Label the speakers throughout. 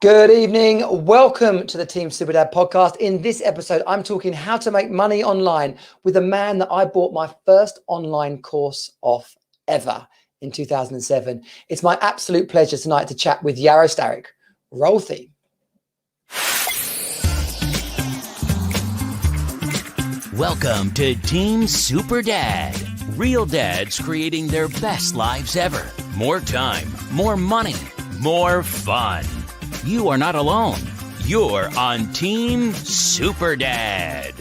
Speaker 1: Good evening. Welcome to the Team Superdad podcast. In this episode, I'm talking how to make money online with a man that I bought my first online course off ever in 2007. It's my absolute pleasure tonight to chat with Yaro Starak. Roll theme.
Speaker 2: Welcome to Team Superdad. Real dads creating their best lives ever. More time, more money, more fun. You are not alone. You're on Team Superdad.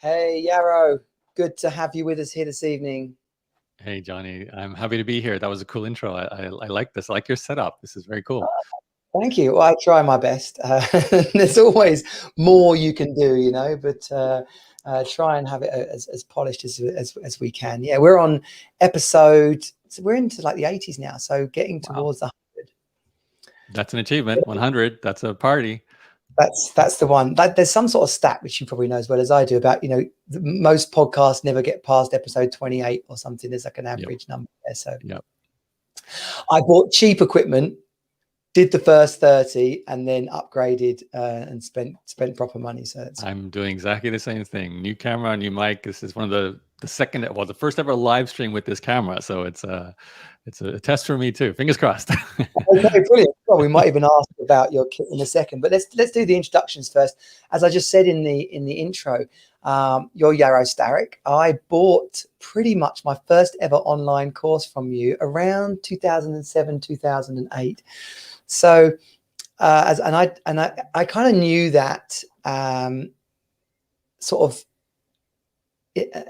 Speaker 1: Hey, Yaro. Good to have you with us here this evening.
Speaker 3: Hey, Johnny. I'm happy to be here. That was a cool intro. I like this. I like your setup. This is very cool.
Speaker 1: Thank you. Well, I try my best. There's always more you can do, but try and have it as polished as we can. Yeah, we're on episode, so we're into like the 80s now, so getting towards the 100.
Speaker 3: That's an achievement. 100. That's a party.
Speaker 1: That's the one. There's some sort of stat which you probably know as well as I do about, most podcasts never get past episode 28 or something. There's like an average number there. So I bought cheap equipment, did the first 30 and then upgraded and spent proper money. So
Speaker 3: I'm doing exactly the same thing. New camera, new mic. This is one of the first ever live stream with this camera. So it's a test for me too. Fingers crossed.
Speaker 1: Okay, brilliant. Well, we might even ask about your kit in a second, but let's do the introductions first. As I just said in the intro, you're Yaro Starak. I bought pretty much my first ever online course from you around 2007, 2008. So, I kind of knew that sort of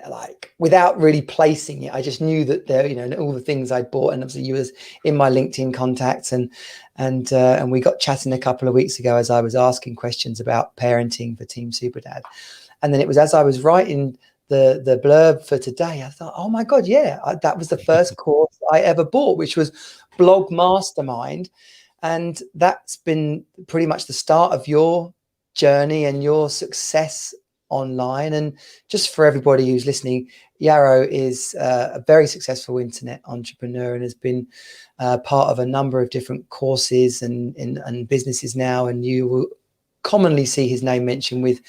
Speaker 1: like without really placing it. I just knew that there, and all the things I bought, and obviously you was in my LinkedIn contacts, and we got chatting a couple of weeks ago as I was asking questions about parenting for Team Superdad, and then it was as I was writing the blurb for today, I thought, oh my God, that was the first course I ever bought, which was Blog Mastermind. And that's been pretty much the start of your journey and your success online. And just for everybody who's listening, Yaro is a very successful internet entrepreneur and has been part of a number of different courses and businesses now. And you will commonly see his name mentioned with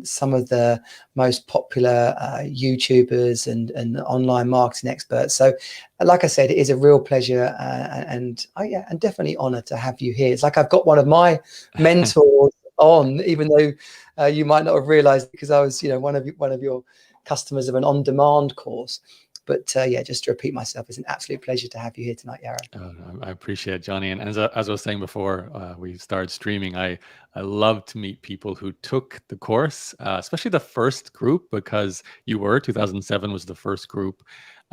Speaker 1: some of the most popular YouTubers and online marketing experts. So like I said, it is a real pleasure and definitely honor to have you here. It's like I've got one of my mentors on, even though you might not have realized, because I was one of your customers of an on-demand course. But just to repeat myself, it's an absolute pleasure to have you here tonight, Yaro.
Speaker 3: I appreciate it, Johnny. And as I was saying before we started streaming, I love to meet people who took the course, especially the first group, because 2007 was the first group.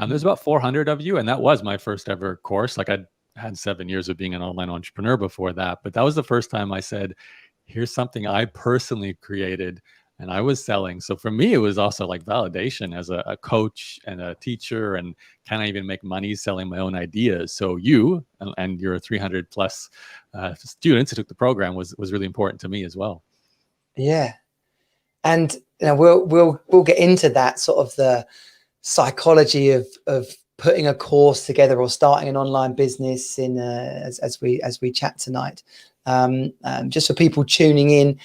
Speaker 3: There's about 400 of you, and that was my first ever course. Like I'd had 7 years of being an online entrepreneur before that, but that was the first time I said, here's something I personally created and I was selling. So for me, it was also like validation as a coach and a teacher, and can I even make money selling my own ideas? So you and your 300 plus students who took the program was really important to me as well.
Speaker 1: Yeah. And we'll get into that sort of the psychology of putting a course together or starting an online business as we chat tonight. Just for people tuning in,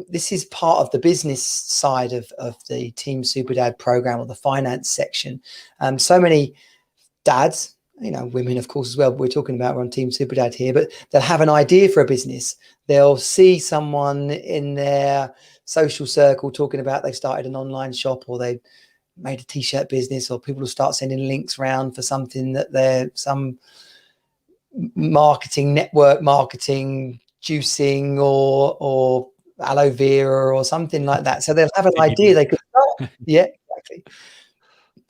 Speaker 1: this is part of the business side of the Team Superdad program, or the finance section. So many dads, women of course as well, we're talking about, we're on Team Superdad here, but they'll have an idea for a business. They'll see someone in their social circle talking about they've started an online shop, or they made a t-shirt business, or people will start sending links around for something that they're some network marketing, juicing or aloe vera or something like that. So they'll have an idea they could start. Yeah, exactly.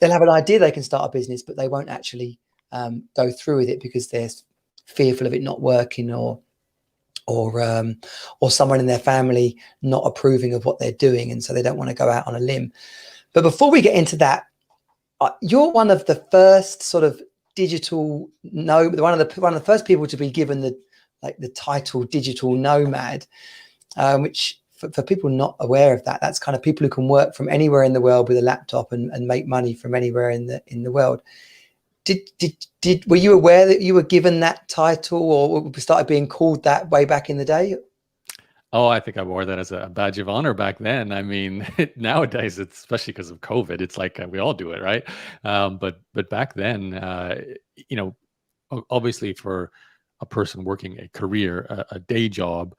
Speaker 1: They'll have an idea they can start a business, but they won't actually go through with it because they're fearful of it not working, or someone in their family not approving of what they're doing, and so they don't want to go out on a limb. But before we get into that, you're one of the first sort of digital one of the first people to be given the title digital nomad, which for people not aware of that, that's kind of people who can work from anywhere in the world with a laptop and make money from anywhere in the world. were you aware that you were given that title, or started being called that way back in the day?
Speaker 3: Oh, I think I wore that as a badge of honor back then. I mean, nowadays, it's especially because of COVID, it's like we all do it, right? But back then, you know, obviously for a person working a career, a day job,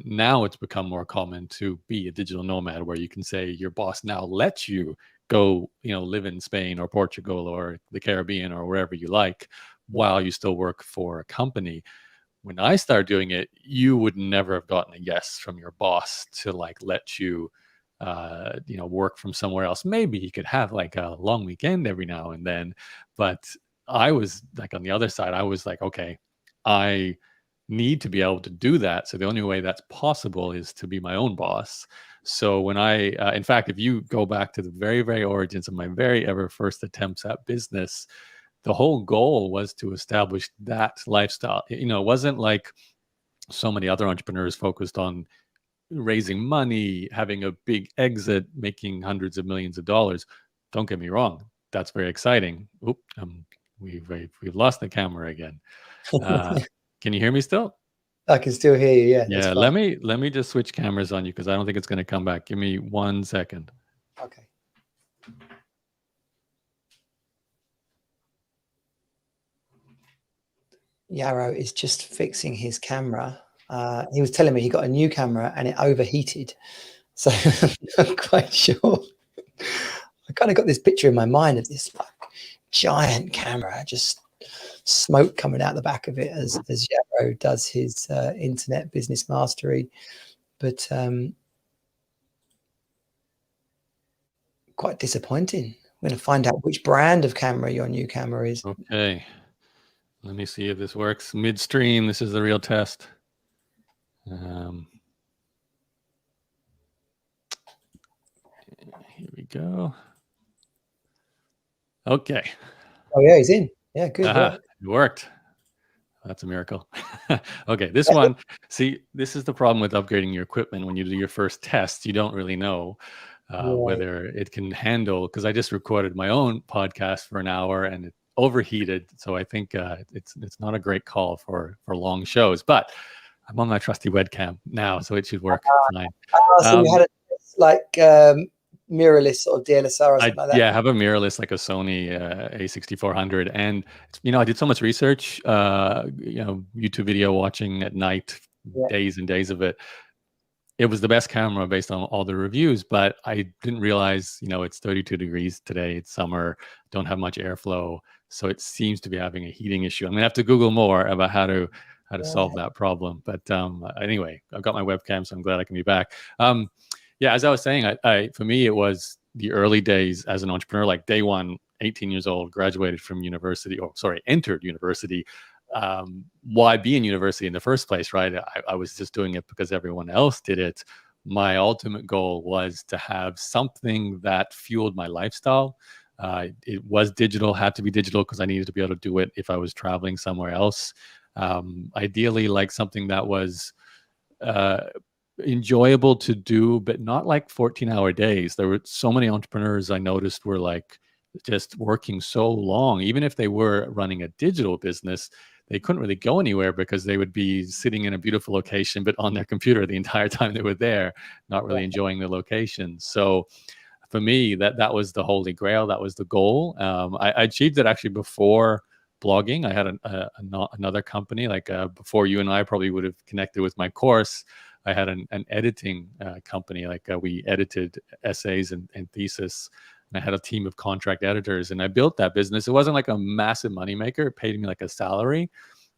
Speaker 3: now it's become more common to be a digital nomad, where you can say your boss now lets you go, live in Spain or Portugal or the Caribbean or wherever you like, while you still work for a company. When I started doing it, you would never have gotten a yes from your boss to like let you, work from somewhere else. Maybe he could have like a long weekend every now and then, but I was like on the other side. I was like, okay, I need to be able to do that. So the only way that's possible is to be my own boss. So when in fact, if you go back to the very, very origins of my very ever first attempts at business, the whole goal was to establish that lifestyle. It wasn't like so many other entrepreneurs focused on raising money, having a big exit, making hundreds of millions of dollars. Don't get me wrong, that's very exciting. Oop, we've lost the camera again. Can you hear me still?
Speaker 1: I can still hear you. Yeah.
Speaker 3: Yeah. Let me just switch cameras on you, because I don't think it's going to come back. Give me 1 second.
Speaker 1: Okay. Yaro is just fixing his camera. He was telling me he got a new camera and it overheated. So I'm not quite sure. I kind of got this picture in my mind of this like giant camera, just smoke coming out the back of it as Yaro does his internet business mastery. But quite disappointing. We're going to find out which brand of camera your new camera is.
Speaker 3: Okay. Let me see if this works. Midstream, this is the real test. Here we go. Okay.
Speaker 1: Oh yeah, he's in. Yeah, good.
Speaker 3: It worked. That's a miracle. Okay, this one. See, this is the problem with upgrading your equipment. When you do your first test, you don't really know whether it can handle. Because I just recorded my own podcast for an hour and it overheated, so I think it's not a great call for long shows. But I'm on my trusty webcam now, so it should work fine.
Speaker 1: So you had mirrorless sort of DSLR or something like that?
Speaker 3: Yeah, I have a mirrorless, like a Sony A6400, and I did so much research, YouTube video watching at night, days and days of it. It was the best camera based on all the reviews, but I didn't realize, it's 32 degrees today. It's summer, don't have much airflow, so it seems to be having a heating issue. I'm gonna have to Google more about how to solve that problem. But anyway, I've got my webcam, so I'm glad I can be back. As I was saying, for me, it was the early days as an entrepreneur, like day one, 18 years old, graduated from university, entered university. Why be in university in the first place, right? I was just doing it because everyone else did it. My ultimate goal was to have something that fueled my lifestyle. It was digital, had to be digital, because I needed to be able to do it if I was traveling somewhere else. Ideally, like something that was enjoyable to do, but not like 14-hour days. There were so many entrepreneurs I noticed were like just working so long. Even if they were running a digital business, they couldn't really go anywhere because they would be sitting in a beautiful location, but on their computer the entire time they were there, not really enjoying the location. So for me, that was the holy grail. That was the goal. I achieved it actually before blogging. I had another company, like before you and I probably would have connected with my course. I had an editing company, like we edited essays and thesis. And I had a team of contract editors, and I built that business. It wasn't like a massive moneymaker. It paid me like a salary,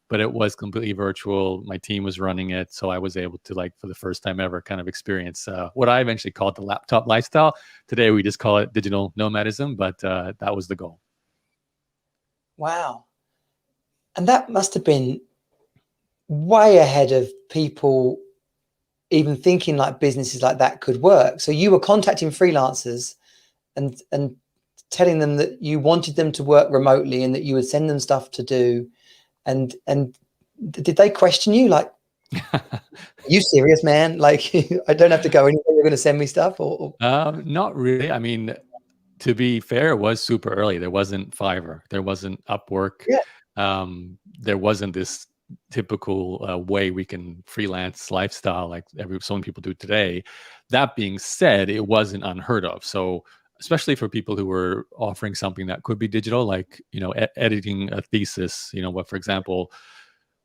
Speaker 3: but it was completely virtual. My team was running it. So I was able to, like, for the first time ever, kind of experience what I eventually called the laptop lifestyle. Today, we just call it digital nomadism, but that was the goal.
Speaker 1: Wow. And that must have been way ahead of people even thinking like businesses like that could work. So you were contacting freelancers and telling them that you wanted them to work remotely and that you would send them stuff to do. And did they question you, like, are you serious, man? Like, I don't have to go anywhere, you're going to send me stuff? Or
Speaker 3: not really. I mean, to be fair, it was super early. There wasn't Fiverr. There wasn't Upwork.
Speaker 1: Yeah.
Speaker 3: There wasn't this typical way we can freelance lifestyle like so many people do today. That being said, it wasn't unheard of. So especially for people who were offering something that could be digital, like, editing a thesis, what, for example,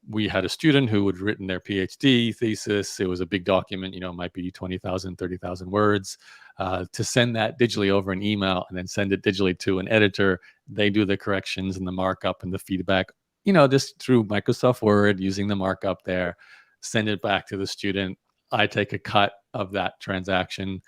Speaker 3: we had a student who had written their PhD thesis. It was a big document, it might be 20,000, 30,000 words. To send that digitally over an email and then send it digitally to an editor. They do the corrections and the markup and the feedback, just through Microsoft Word, using the markup there, send it back to the student. I take a cut of that transaction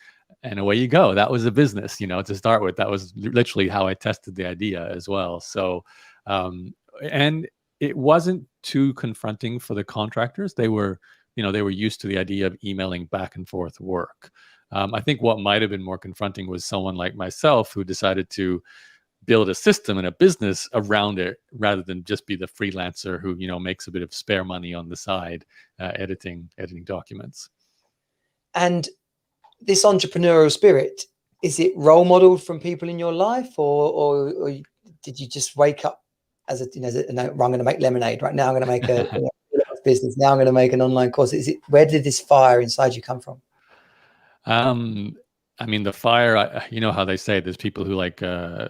Speaker 3: and away you go. That was a business, to start with. That was literally how I tested the idea as well. So, and it wasn't too confronting for the contractors. They were used to the idea of emailing back and forth work. I think what might have been more confronting was someone like myself who decided to build a system and a business around it rather than just be the freelancer who, makes a bit of spare money on the side, editing documents.
Speaker 1: And this entrepreneurial spirit, is it role modeled from people in your life, or did you just wake up as I'm going to make lemonade right now? I'm going to make a business. Now I'm going to make an online course. Where did this fire inside you come from?
Speaker 3: I mean, the fire, you know how they say there's people who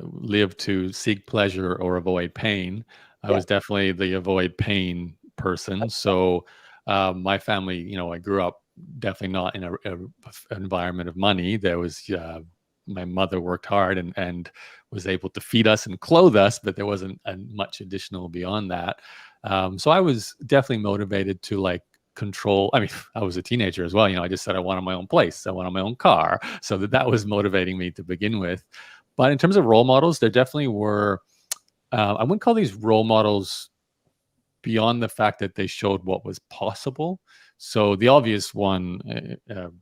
Speaker 3: live to seek pleasure or avoid pain. I was definitely the avoid pain person. So my family, I grew up definitely not in an environment of money. There was my mother worked hard and was able to feed us and clothe us, but there wasn't much additional beyond that. So I was definitely motivated to control. I mean, I was a teenager as well. I just said I wanted my own place. I wanted my own car. So that was motivating me to begin with. But in terms of role models, there definitely were, I wouldn't call these role models beyond the fact that they showed what was possible. So the obvious one,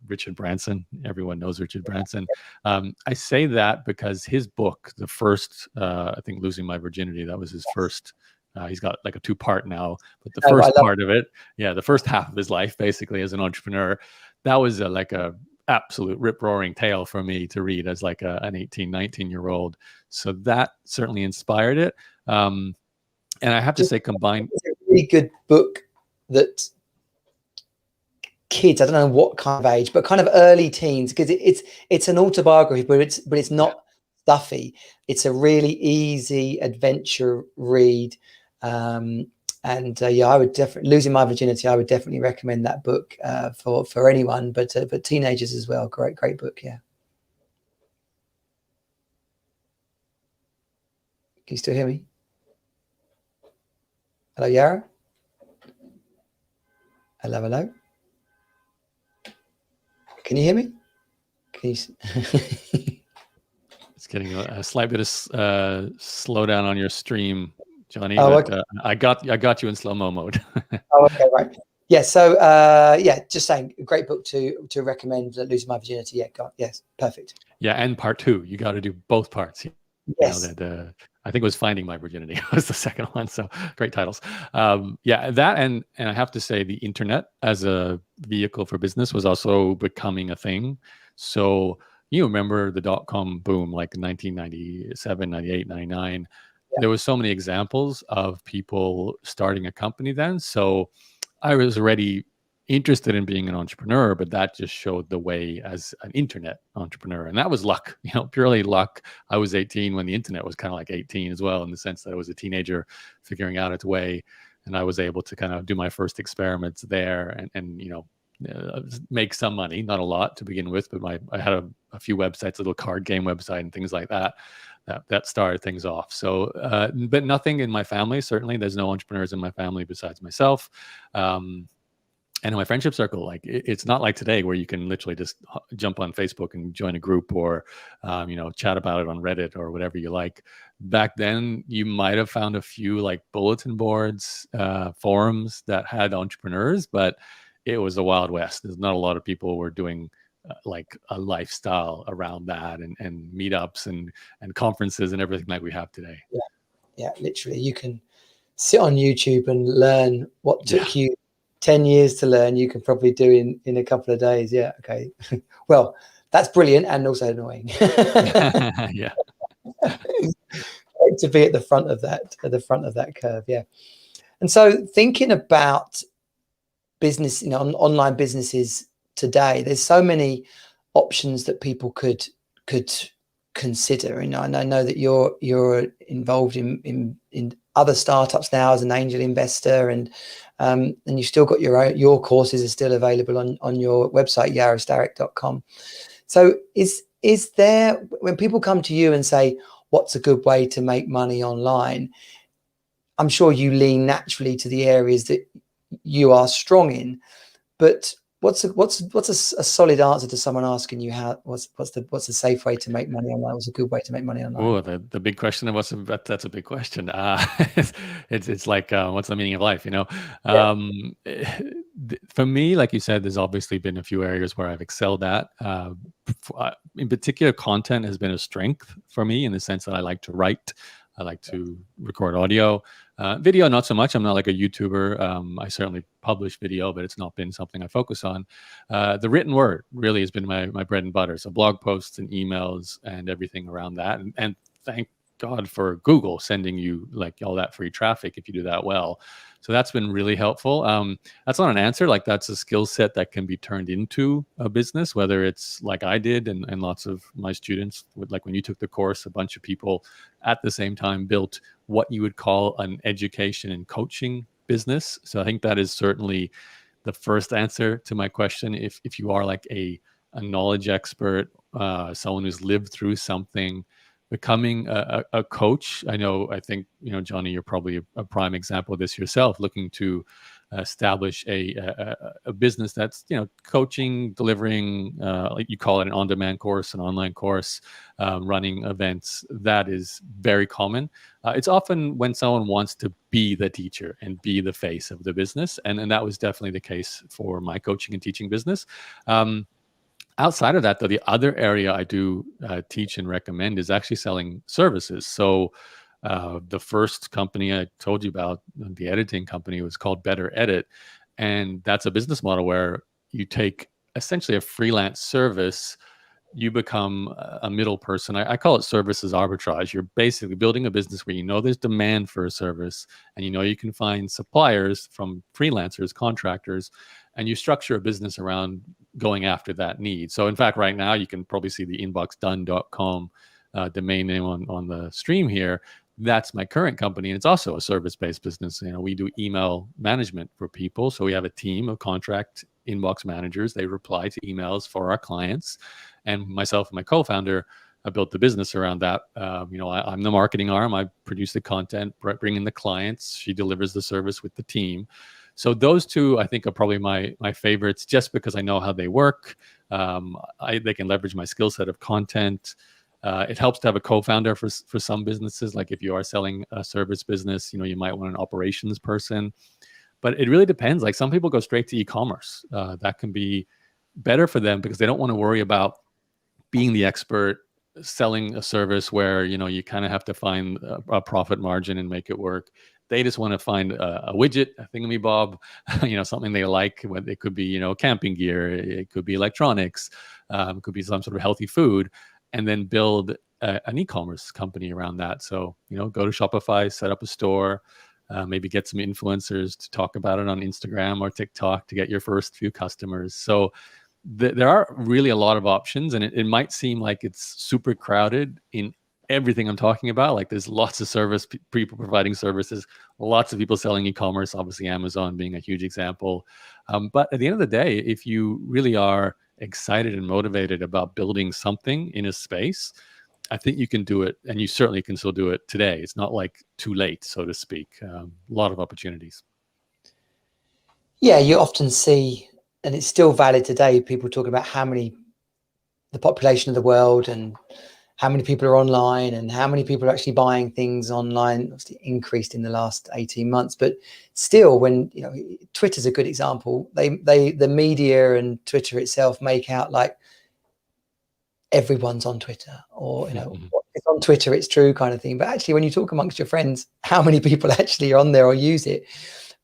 Speaker 3: Richard Branson, everyone knows Richard Branson. I say that because his book, the first, I think Losing My Virginity, that was his first. He's got a 2-part now, but the first part of it, the first half of his life, basically as an entrepreneur, that was a absolute rip-roaring tale for me to read as an 18, 19-year-old. So that certainly inspired it. And I have to say, combined,
Speaker 1: it's a really good book that kids, I don't know what kind of age, but kind of early teens, because it's an autobiography, but it's not stuffy. It's a really easy adventure read. I would definitely, Losing My Virginity, I would definitely recommend that book for anyone, but teenagers as well. Great book. Yeah. Can you still hear me? Hello, Yaro? Hello. Can you hear me? Can you?
Speaker 3: It's getting a slight bit of slowdown on your stream, Johnny.
Speaker 1: Oh,
Speaker 3: but
Speaker 1: okay.
Speaker 3: I got you in slow-mo mode.
Speaker 1: Oh, okay, right. Yeah. So, just saying, a great book to recommend. Losing My Virginity. Yeah. Yes. Perfect.
Speaker 3: Yeah, and part 2, you got to do both parts.
Speaker 1: Yes.
Speaker 3: I think it was Finding My Virginity was the second one. So great titles. That and I have to say the internet as a vehicle for business was also becoming a thing. So you remember the dot-com boom, 1997, 98, 99. Yeah. There was so many examples of people starting a company then. So I was already interested in being an entrepreneur, but that just showed the way as an internet entrepreneur. And that was luck, purely luck. I was 18 when the internet was kind of 18 as well, in the sense that I was a teenager figuring out its way. And I was able to kind of do my first experiments there and make some money, not a lot to begin with, but I had a few websites, a little card game website and things like that started things off. So, but nothing in my family, certainly there's no entrepreneurs in my family besides myself. And in my friendship circle, it's not like today where you can literally just jump on Facebook and join a group or, chat about it on Reddit or whatever you like. Back then, you might have found a few bulletin boards, forums that had entrepreneurs, but it was the Wild West. There's not a lot of people were doing a lifestyle around that and meetups and conferences and everything like we have today.
Speaker 1: Yeah, literally. You can sit on YouTube and learn what took you 10 years to learn, you can probably do in a couple of days. Yeah. Okay. Well, That's brilliant and also annoying.
Speaker 3: Yeah.
Speaker 1: To be at the front of that curve. Yeah. And so thinking about business, online businesses today, there's so many options that people could consider. And I know that you're involved in other startups now as an angel investor, and you still got your courses are still available on your website, yarostarak.com. So is there, when people come to you and say, what's a good way to make money online, I'm sure you lean naturally to the areas that you are strong in, but what's a solid answer to someone asking you what's a safe way to make money online? What's a good way to make money online?
Speaker 3: Oh, the big question. That's a big question. It's like what's the meaning of life? For me, like you said, there's obviously been a few areas where I've excelled at. In particular, content has been a strength for me in the sense that I like to write. I like to record audio. Video, not so much. I'm not like a YouTuber. I certainly publish video, but it's not been something I focus on. The written word really has been my bread and butter. So blog posts and emails and everything around that. And thank God for Google sending you like all that free traffic if you do that well. So that's been really helpful. That's not an answer. Like that's a skill set that can be turned into a business, whether it's like I did and lots of my students, like when you took the course, a bunch of people at the same time built what you would call an education and coaching business. So I think that is certainly the first answer to my question. If you are like a knowledge expert, someone who's lived through something, becoming a coach. I think, Johnny, you're probably a prime example of this yourself, looking to establish a business that's, coaching, delivering, like you call it an on-demand course, an online course, running events. That is very common. It's often when someone wants to be the teacher and be the face of the business. And that was definitely the case for my coaching and teaching business. Outside of that, though, the other area I do teach and recommend is actually selling services. So the first company I told you about, the editing company, was called Better Edit. And that's a business model where you take essentially a freelance service, you become a middle person. I call it services arbitrage. You're basically building a business where there's demand for a service, and you can find suppliers from freelancers, contractors, and you structure a business around going after that need. So in fact, right now you can probably see the inboxdone.com domain name on the stream here. That's my current company, and it's also a service-based business. We do email management for people. So we have a team of contract inbox managers. They reply to emails for our clients, and myself and my co-founder built the business around that. I'm the marketing arm. I produce the content, bring in the clients. She delivers the service with the team. So those two, I think, are probably my favorites, just because I know how they work. They can leverage my skill set of content. It helps to have a co-founder for some businesses. Like if you are selling a service business, you might want an operations person. But it really depends. Like some people go straight to e-commerce. That can be better for them because they don't want to worry about being the expert, selling a service where you kind of have to find a profit margin and make it work. They just want to find a widget, a thingamabob, something they like. It could be camping gear, it could be electronics, it could be some sort of healthy food, and then build an e-commerce company around that. So go to Shopify, set up a store, maybe get some influencers to talk about it on Instagram or TikTok to get your first few customers. So there are really a lot of options, and it might seem like it's super crowded in everything I'm talking about. Like there's lots of people providing services, lots of people selling e-commerce, obviously Amazon being a huge example. But at the end of the day, if you really are excited and motivated about building something in a space, I think you can do it, and you certainly can still do it today. It's not like too late, so to speak. A lot of opportunities.
Speaker 1: Yeah, you often see, and it's still valid today, people talking about the population of the world and how many people are online and how many people are actually buying things online. Obviously increased in the last 18 months, but still, when Twitter's a good example. The media and Twitter itself make out like everyone's on Twitter, or it's on Twitter, it's true kind of thing. But actually, when you talk amongst your friends, how many people actually are on there or use it?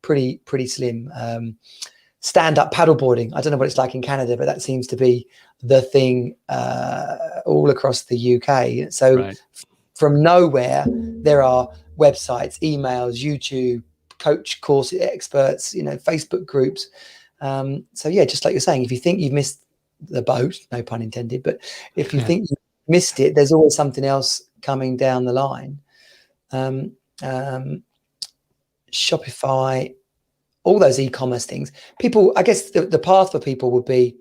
Speaker 1: Pretty slim. stand-up paddleboarding. I don't know what it's like in Canada, but that seems to be the thing all across the UK. So from nowhere, there are websites, emails, YouTube, coach course experts, Facebook groups. So yeah, just like you're saying, if you think you've missed the boat, no pun intended, but if you think you missed it, there's always something else coming down the line. Shopify, all those e-commerce things. People, I guess the path for people would be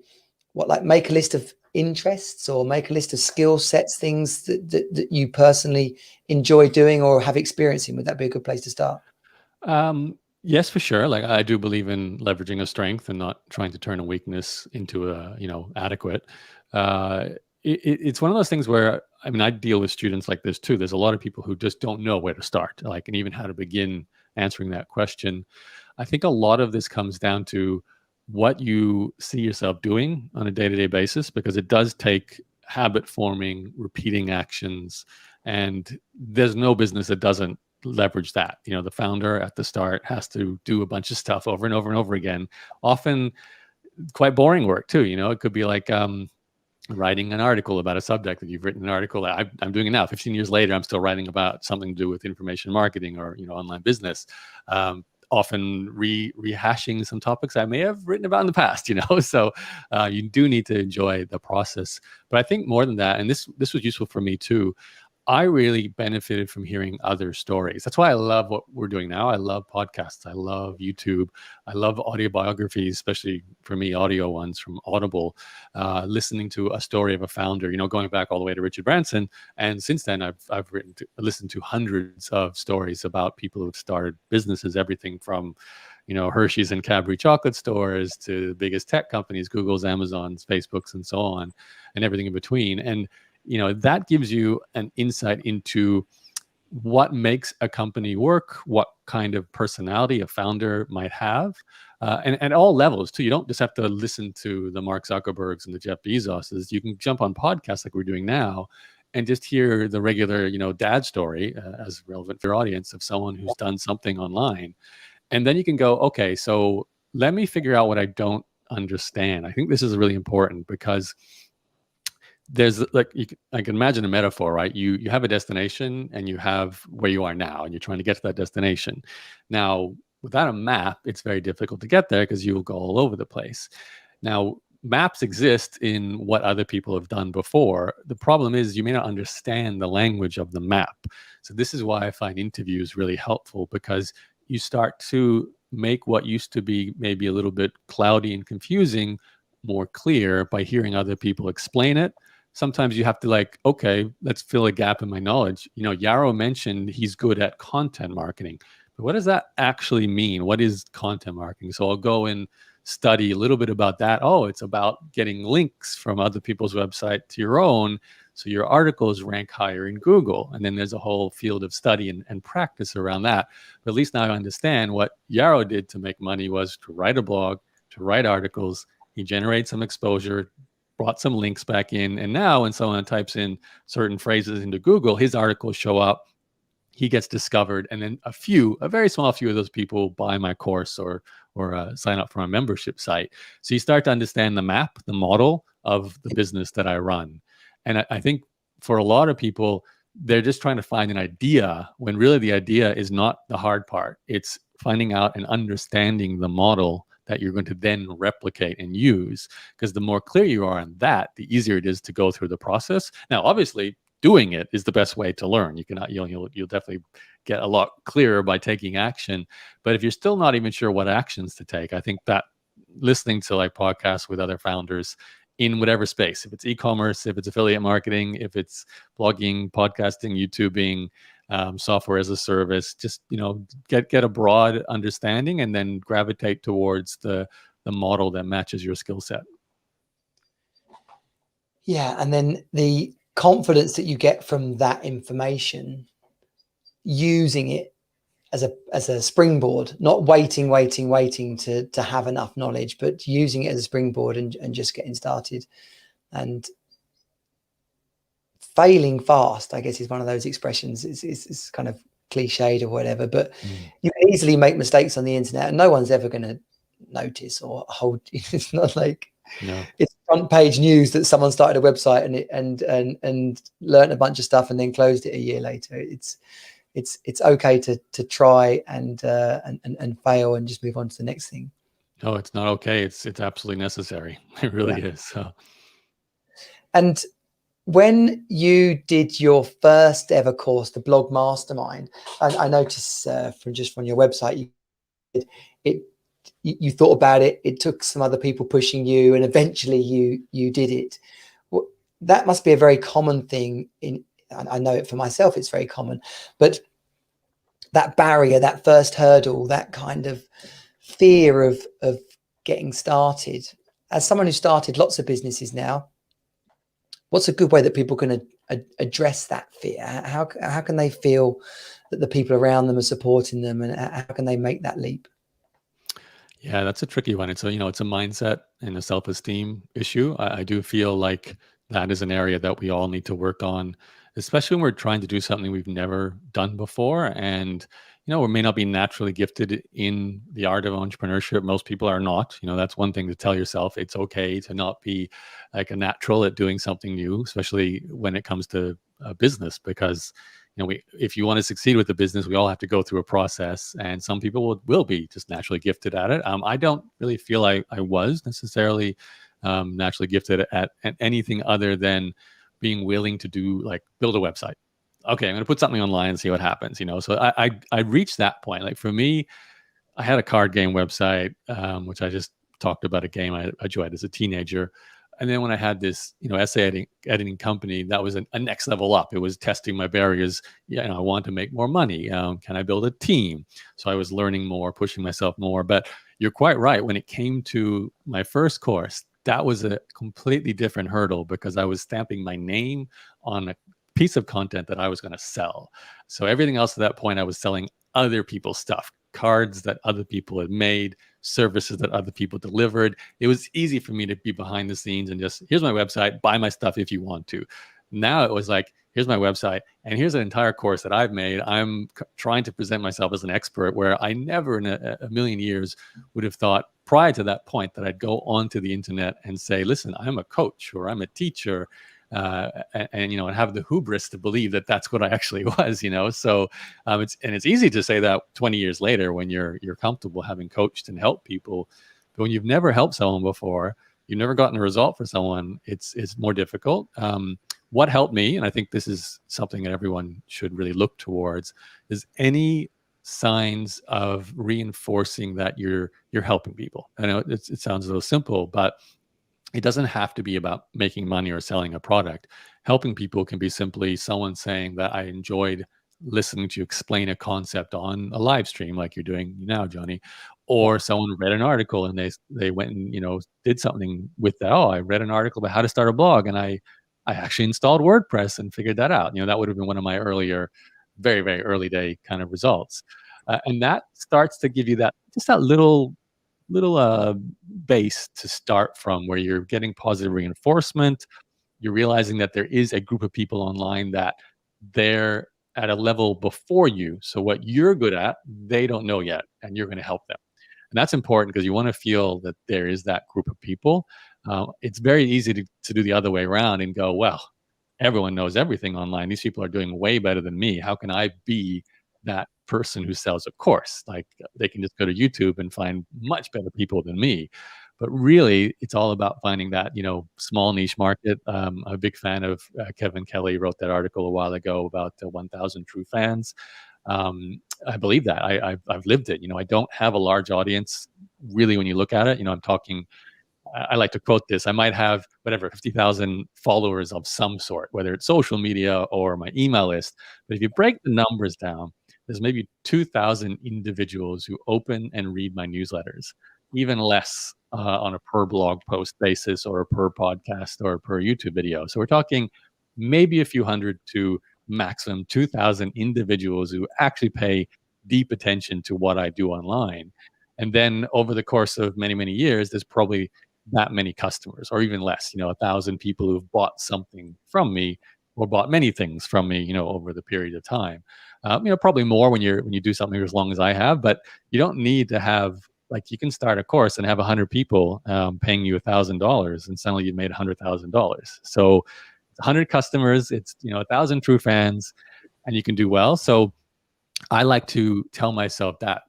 Speaker 1: make a list of interests or make a list of skill sets, things that you personally enjoy doing or have experience in. Would that be a good place to start?
Speaker 3: Yes, for sure. Like, I do believe in leveraging a strength and not trying to turn a weakness into a, adequate. It's one of those things where, I deal with students like this too. There's a lot of people who just don't know where to start, and even how to begin answering that question. I think a lot of this comes down to what you see yourself doing on a day-to-day basis, because it does take habit forming, repeating actions, and there's no business that doesn't leverage that. The founder at the start has to do a bunch of stuff over and over and over again, often quite boring work too. It could be like writing an article about a subject that you've written an article. I'm doing it now. 15 years later, I'm still writing about something to do with information marketing or online business. Often rehashing some topics I may have written about in the past. So you do need to enjoy the process. But I think more than that, and this was useful for me too, I really benefited from hearing other stories. That's why I love what we're doing now. I love podcasts. I love YouTube. I love audio biographies, especially for me, audio ones from Audible, listening to a story of a founder, going back all the way to Richard Branson. And since then, I've listened to hundreds of stories about people who've started businesses, everything from, Hershey's and Cadbury chocolate stores to the biggest tech companies, Google's, Amazon's, Facebook's, and so on, and everything in between. And that gives you an insight into what makes a company work, what kind of personality a founder might have, and at all levels too. You don't just have to listen to the Mark Zuckerbergs and the Jeff Bezoses. You can jump on podcasts like we're doing now and just hear the regular, dad story as relevant for your audience of someone who's done something online. And then you can go, okay, so let me figure out what I don't understand. I think this is really important because there's I can imagine a metaphor, right? You have a destination and you have where you are now, and you're trying to get to that destination. Now, without a map, it's very difficult to get there because you'll go all over the place. Now, maps exist in what other people have done before. The problem is you may not understand the language of the map. So this is why I find interviews really helpful, because you start to make what used to be maybe a little bit cloudy and confusing more clear by hearing other people explain it. Sometimes you have to okay, let's fill a gap in my knowledge. Yaro mentioned he's good at content marketing, but what does that actually mean? What is content marketing? So I'll go and study a little bit about that. Oh, it's about getting links from other people's website to your own, so your articles rank higher in Google. And then there's a whole field of study and practice around that. But at least now I understand what Yaro did to make money was to write a blog, to write articles. He generates some exposure, brought some links back in. And now when someone types in certain phrases into Google, his articles show up, he gets discovered. And then a very small few of those people buy my course or sign up for my membership site. So you start to understand the map, the model of the business that I run. And I think for a lot of people, they're just trying to find an idea when really the idea is not the hard part. It's finding out and understanding the model that you're going to then replicate and use. Because the more clear you are on that, the easier it is to go through the process. Now, obviously, doing it is the best way to learn. You'll definitely get a lot clearer by taking action. But if you're still not even sure what actions to take, I think that listening to podcasts with other founders in whatever space, if it's e-commerce, if it's affiliate marketing, if it's blogging, podcasting, YouTubing, software as a service, just get a broad understanding and then gravitate towards the model that matches your skill set.
Speaker 1: Yeah, and then the confidence that you get from that information, using it as a springboard, not waiting to have enough knowledge, but using it as a springboard and just getting started. And failing fast, I guess, is one of those expressions. It's kind of cliched or whatever, but you can easily make mistakes on the internet, and no one's ever going to notice or hold. It's not like
Speaker 3: No.
Speaker 1: it's front page news that someone started a website and learned a bunch of stuff and then closed it a year later. It's okay to try and fail and just move on to the next thing.
Speaker 3: No, it's not okay. It's absolutely necessary. It really is. So.
Speaker 1: And when you did your first ever course, the Blog Mastermind, I noticed from your website, you thought about it. It took some other people pushing you, and eventually you did it. Well, that must be a very common thing. I know it for myself. It's very common, but that barrier, that first hurdle, that kind of fear of getting started. As someone who started lots of businesses now, what's a good way that people can address that fear? How can they feel that the people around them are supporting them, and how can they make that leap?
Speaker 3: Yeah, that's a tricky one. It's a mindset and a self-esteem issue. I do feel like that is an area that we all need to work on, especially when we're trying to do something we've never done before. And, we may not be naturally gifted in the art of entrepreneurship. Most people are not. That's one thing to tell yourself. It's okay to not be like a natural at doing something new, especially when it comes to business, because if you want to succeed with the business, we all have to go through a process, and some people will be just naturally gifted at it. I don't really feel I was necessarily naturally gifted at anything other than being willing to build a website. Okay, I'm going to put something online and see what happens. So I reached that point. Like for me, I had a card game website, which I just talked about, a game I enjoyed as a teenager. And then when I had this, essay editing company, that was a next level up. It was testing my barriers. I want to make more money. Can I build a team? So I was learning more, pushing myself more. But you're quite right. When it came to my first course, that was a completely different hurdle, because I was stamping my name on a piece of content that I was going to sell. So everything else at that point, I was selling other people's stuff, cards that other people had made, services that other people delivered. It was easy for me to be behind the scenes and just, here's my website, buy my stuff if you want to. Now it was like, here's my website, and here's an entire course that I've made. I'm trying to present myself as an expert, where I never in a million years would have thought prior to that point that I'd go onto the internet and say, listen, I'm a coach, or I'm a teacher, and have the hubris to believe that that's what I actually was. So it's easy to say that 20 years later when you're comfortable having coached and helped people, but when you've never helped someone before, you've never gotten a result for someone, it's more difficult. What helped me, and I think this is something that everyone should really look towards, is any signs of reinforcing that you're helping people. I know it sounds a little simple, but it doesn't have to be about making money or selling a product. Helping people can be simply someone saying that I enjoyed listening to you explain a concept on a live stream like you're doing now, Johnny, or someone read an article and they went and did something with that. Oh, I read an article about how to start a blog, and I actually installed WordPress and figured that out. That would have been one of my earlier, very, very early day kind of results. And that starts to give you that little base to start from, where you're getting positive reinforcement. You're realizing that there is a group of people online that they're at a level before you. So what you're good at, they don't know yet, and you're going to help them. And that's important, because you want to feel that there is that group of people. It's very easy to do the other way around and go, well, everyone knows everything online. These people are doing way better than me. How can I be that person who sells a course? Like, they can just go to YouTube and find much better people than me. But really, it's all about finding that, small niche market. I'm a big fan of Kevin Kelly, wrote that article a while ago about 1,000 true fans. I believe that. I've lived it. I don't have a large audience, really, when you look at it. I'm talking, I like to quote this, I might have 50,000 followers of some sort, whether it's social media or my email list. But if you break the numbers down, there's maybe 2,000 individuals who open and read my newsletters, even less on a per blog post basis, or a per podcast, or per YouTube video. So we're talking maybe a few hundred to maximum 2,000 individuals who actually pay deep attention to what I do online. And then over the course of many, many years, there's probably that many customers, or even less, 1,000 people who've bought something from me, or bought many things from me, over the period of time. Probably more when you do something as long as I have, but you don't need to have Like you can start a course and have 100 people paying you $1,000, and suddenly you've made $100,000. So 100 customers, it's 1,000 true fans, and you can do well. So I like to tell myself that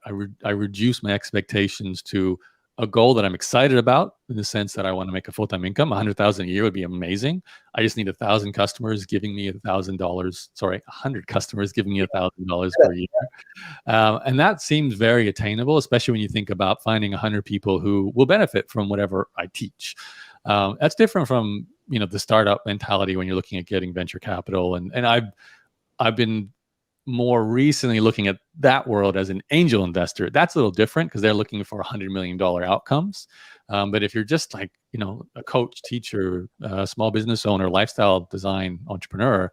Speaker 3: I reduce my expectations to a goal that I'm excited about, in the sense that I want to make a full-time income. 100,000 a year would be amazing. I just need 1,000 customers giving me $1,000. Sorry, 100 customers giving me $1,000 per year. And that seems very attainable, especially when you think about finding 100 people who will benefit from whatever I teach. That's different from the startup mentality when you're looking at getting venture capital. And I've been more recently looking at that world as an angel investor. That's a little different because they're looking for $100 million outcomes. But if you're just like, a coach, teacher, small business owner, lifestyle design entrepreneur,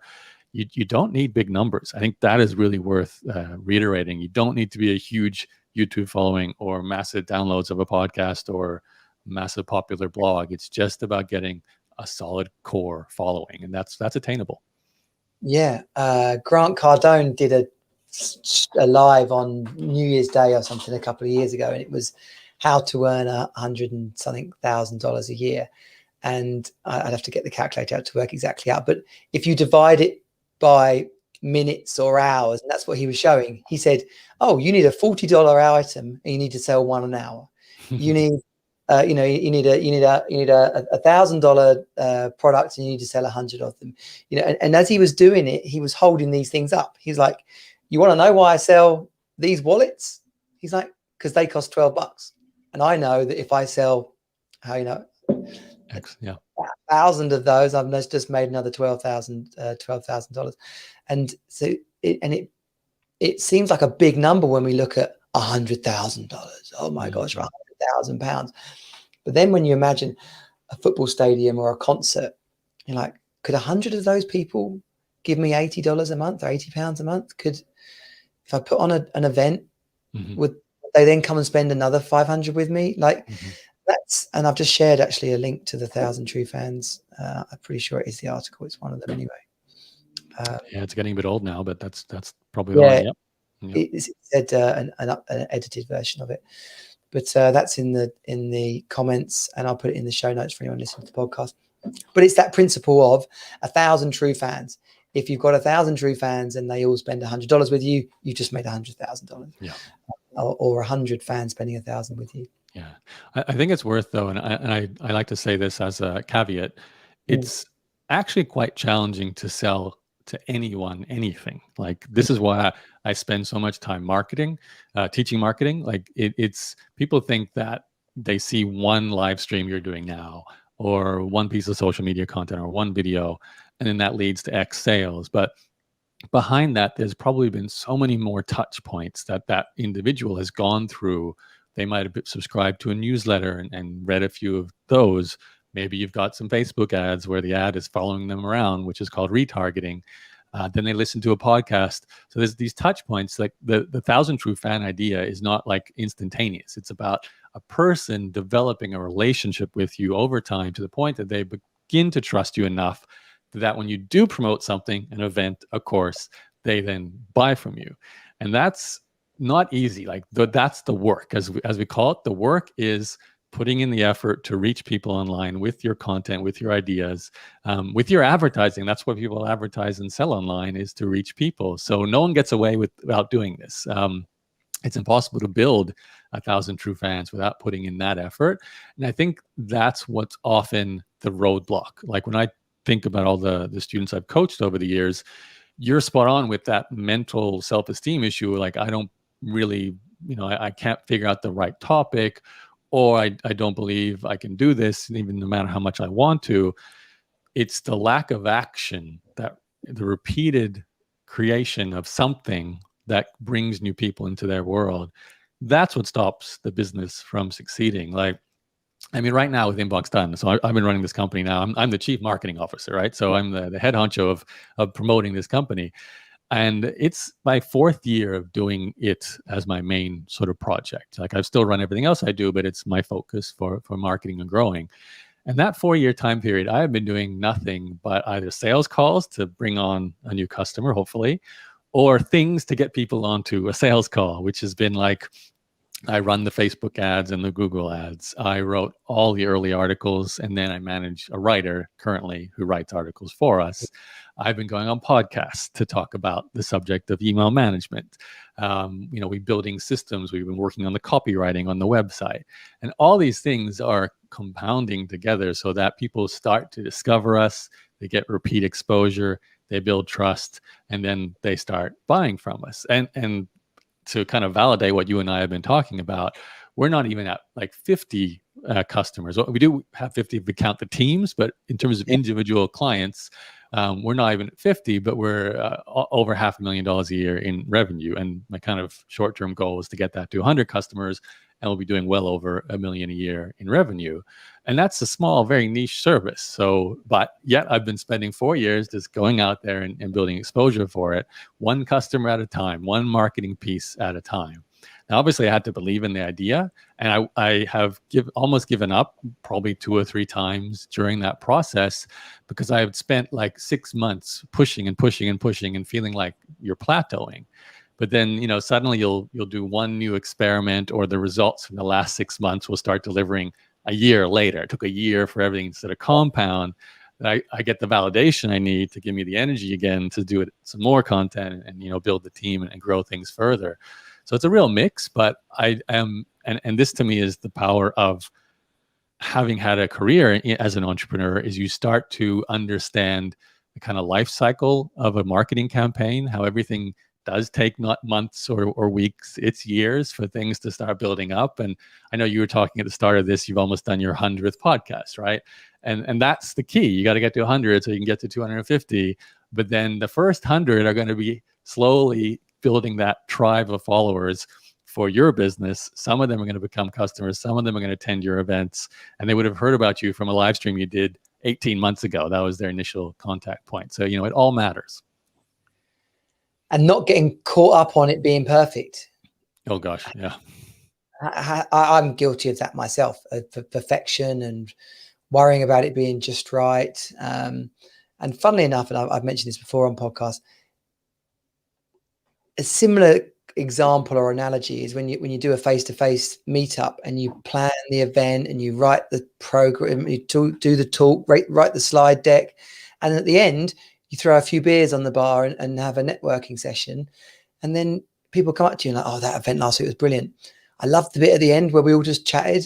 Speaker 3: you don't need big numbers. I think that is really worth reiterating. You don't need to be a huge YouTube following or massive downloads of a podcast or massive popular blog. It's just about getting a solid core following, and that's attainable.
Speaker 1: Yeah, Grant Cardone did a live on New Year's Day or something a couple of years ago, and it was how to earn $100 and something thousand a year. And I'd have to get the calculator out to work exactly out. But if you divide it by minutes or hours, and that's what he was showing. He said, "Oh, you need a $40 item, and you need to sell one an hour. You need." You need a $1,000 product, and you need to sell 100 of them. And as he was doing it, he was holding these things up. He's like, "You want to know why I sell these wallets?" He's like, "Because they cost $12, and I know that if I sell, $1,000 of those, I've just made another $12,000. And so it seems like a big number when we look at $100,000. Oh my gosh, right? £1,000. But then when you imagine a football stadium or a concert, you're like, could 100 of those people give me $80 a month or £80 a month? If I put on an event, would they then come and spend another 500 with me? Like and I've just shared actually a link to the 1,000 True Fans. I'm pretty sure it is the article. It's one of them anyway.
Speaker 3: It's getting a bit old now, but that's probably the one. Yep.
Speaker 1: It said an edited version of it. But that's in the comments, and I'll put it in the show notes for anyone listening to the podcast. But it's that principle of 1,000 true fans. If you've got 1,000 true fans and they all spend $100 with you, you just made $100,000.
Speaker 3: Yeah.
Speaker 1: Or 100 fans spending 1,000 with you.
Speaker 3: Yeah, I think it's worth though, and I like to say this as a caveat. It's actually quite challenging to sell to anyone anything. Like this is why I spend so much time marketing, teaching marketing. Like it's people think that they see one live stream you're doing now, or one piece of social media content, or one video, and then that leads to X sales. But behind that, there's probably been so many more touch points that individual has gone through. They might have subscribed to a newsletter and read a few of those. Maybe you've got some Facebook ads where the ad is following them around, which is called retargeting. Then they listen to a podcast. So there's these touch points. Like the 1,000 True Fan idea is not like instantaneous. It's about a person developing a relationship with you over time to the point that they begin to trust you enough that when you do promote something, an event, a course, they then buy from you. And that's not easy. Like that's the work, as we call it. The work is putting in the effort to reach people online with your content, with your ideas, with your advertising. That's what people advertise and sell online, is to reach people. So no one gets away without doing this. It's impossible to build 1,000 true fans without putting in that effort. And I think that's what's often the roadblock. Like when I think about all the students I've coached over the years, you're spot on with that mental self-esteem issue. Like I don't really, I can't figure out the right topic, or I don't believe I can do this, even no matter how much I want to. It's the lack of action, that the repeated creation of something that brings new people into their world. That's what stops the business from succeeding. Like, I mean, right now with Inbox Done, so I've been running this company now. I'm the chief marketing officer, right? So I'm the head honcho of promoting this company. And it's my 4th year of doing it as my main sort of project. Like I've still run everything else I do, but it's my focus for marketing and growing. And that 4-year time period, I have been doing nothing but either sales calls to bring on a new customer, hopefully, or things to get people onto a sales call, which has been like I run the Facebook ads and the Google ads. I wrote all the early articles, and then I manage a writer currently who writes articles for us. I've been going on podcasts to talk about the subject of email management. We're building systems. We've been working on the copywriting on the website, and all these things are compounding together so that people start to discover us. They get repeat exposure. They build trust, and then they start buying from us. And to kind of validate what you and I have been talking about, we're not even at like 50 customers. We do have 50 if we count the teams, but in terms of individual clients, we're not even at 50, but we're over $500,000 a year in revenue. And my kind of short-term goal is to get that to 100 customers, and we'll be doing well over $1 million a year in revenue. And that's a small, very niche service. So, but yet I've been spending 4 years just going out there and building exposure for it, one customer at a time, one marketing piece at a time. Now, obviously, I had to believe in the idea, and I have almost given up probably 2 or 3 times during that process, because I had spent like 6 months pushing and pushing and pushing and feeling like you're plateauing. But then, suddenly you'll do one new experiment, or the results from the last 6 months will start delivering a year later. It took a year for everything to sort of compound. I get the validation I need to give me the energy again to do some more content and build the team and grow things further. So it's a real mix, but I am, and this to me is the power of having had a career as an entrepreneur, is you start to understand the kind of life cycle of a marketing campaign, how everything does take not months or weeks, it's years for things to start building up. And I know you were talking at the start of this, you've almost done your 100th podcast, right? And that's the key. You got to get to 100 so you can get to 250. But then the first 100 are going to be slowly building that tribe of followers for your business. Some of them are going to become customers. Some of them are going to attend your events, and they would have heard about you from a live stream you did 18 months ago. That was their initial contact point. So, it all matters.
Speaker 1: And not getting caught up on it being perfect.
Speaker 3: Oh gosh, yeah.
Speaker 1: I'm guilty of that myself, of perfection and worrying about it being just right. And funnily enough, and I've mentioned this before on podcasts, a similar example or analogy is when you do a face-to-face meetup and you plan the event and you write the program, you do the talk, write the slide deck, and at the end you throw a few beers on the bar and have a networking session, and then people come up to you and like, oh, that event last week was brilliant. I loved the bit at the end where we all just chatted.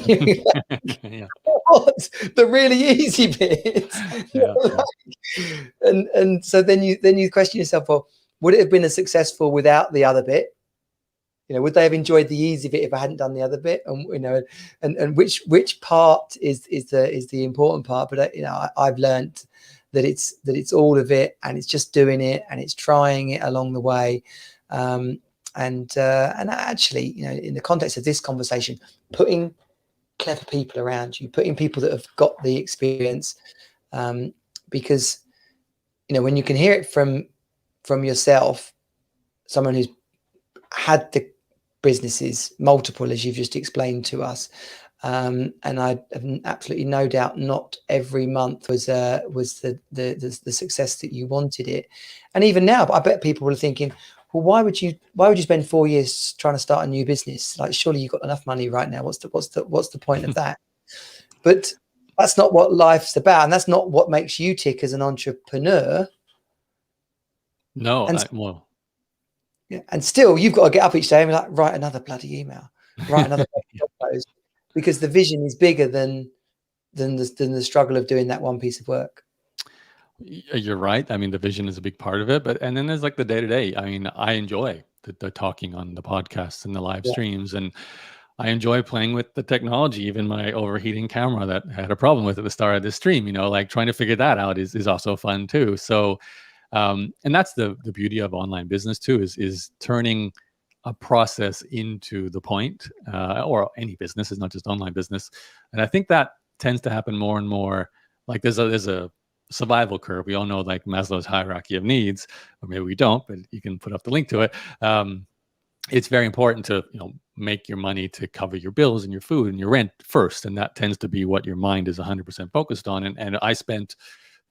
Speaker 3: Yeah.
Speaker 1: What? The really easy bit.
Speaker 3: Yeah.
Speaker 1: And so then you question yourself, well, would it have been as successful without the other bit? Would they have enjoyed the easy bit if I hadn't done the other bit? And which part is the important part? But I've learned that it's all of it, and it's just doing it, and it's trying it along the way. And actually, in the context of this conversation, putting clever people around you, putting people that have got the experience, because when you can hear it from yourself, someone who's had the businesses, multiple, as you've just explained to us, and I have absolutely no doubt not every month was the success that you wanted it. And even now, I bet people are thinking, well, why would you spend 4 years trying to start a new business? Like, surely you've got enough money right now. What's the point of that? But that's not what life's about, and that's not what makes you tick as an entrepreneur.
Speaker 3: No,
Speaker 1: and still you've got to get up each day and be like, write another bloody email, write another blog post, because the vision is bigger than the struggle of doing that one piece of work.
Speaker 3: You're right. I mean, the vision is a big part of it, and then there's like the day-to-day. I mean, I enjoy the talking on the podcasts and the live streams, and I enjoy playing with the technology. Even my overheating camera that I had a problem with at the start of this stream, like trying to figure that out is also fun too. So, and that's the beauty of online business too, is turning a process into the point, or any business, is not just online business. And I think that tends to happen more and more. Like there's a survival curve. We all know, like Maslow's hierarchy of needs, or maybe we don't, but you can put up the link to it. It's very important to make your money to cover your bills and your food and your rent first, and that tends to be what your mind is 100% focused on. And I spent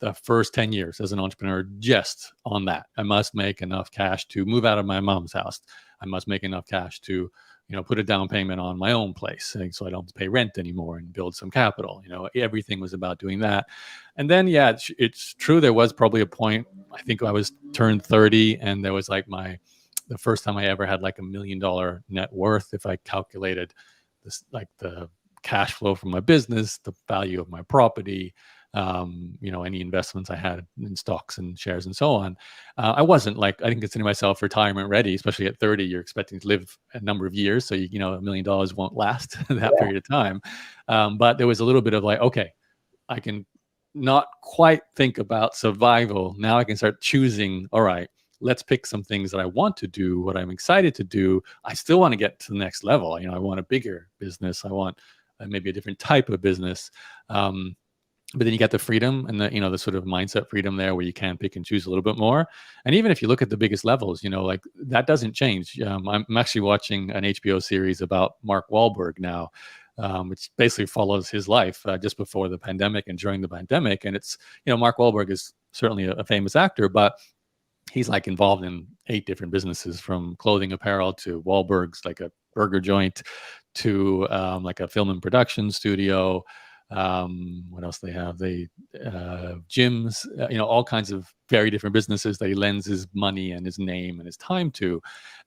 Speaker 3: the first 10 years as an entrepreneur just on that. I must make enough cash to move out of my mom's house. I must make enough cash to put a down payment on my own place, so I don't have to pay rent anymore and build some capital. Everything was about doing that. And then, yeah, it's true. There was probably a point, I think I was turned 30, and there was like the first time I ever had like $1 million net worth, if I calculated this, like the cash flow from my business, the value of my property, any investments I had in stocks and shares and so on. I didn't consider myself retirement ready, especially at 30. You're expecting to live a number of years, so $1 million won't last that period of time. But there was a little bit of like, okay, I can not quite think about survival. Now I can start choosing, all right, let's pick some things that I want to do, what I'm excited to do. I still want to get to the next level. I want a bigger business. I want maybe a different type of business. But then you get the freedom and the sort of mindset freedom there, where you can pick and choose a little bit more. And even if you look at the biggest levels, like that doesn't change. I'm actually watching an HBO series about Mark Wahlberg now, which basically follows his life just before the pandemic and during the pandemic. And it's, Mark Wahlberg is certainly a famous actor, but he's like involved in 8 different businesses, from clothing apparel to Wahlberg's, like a burger joint, to like a film and production studio. What else they have? Gyms, all kinds of very different businesses that he lends his money and his name and his time to.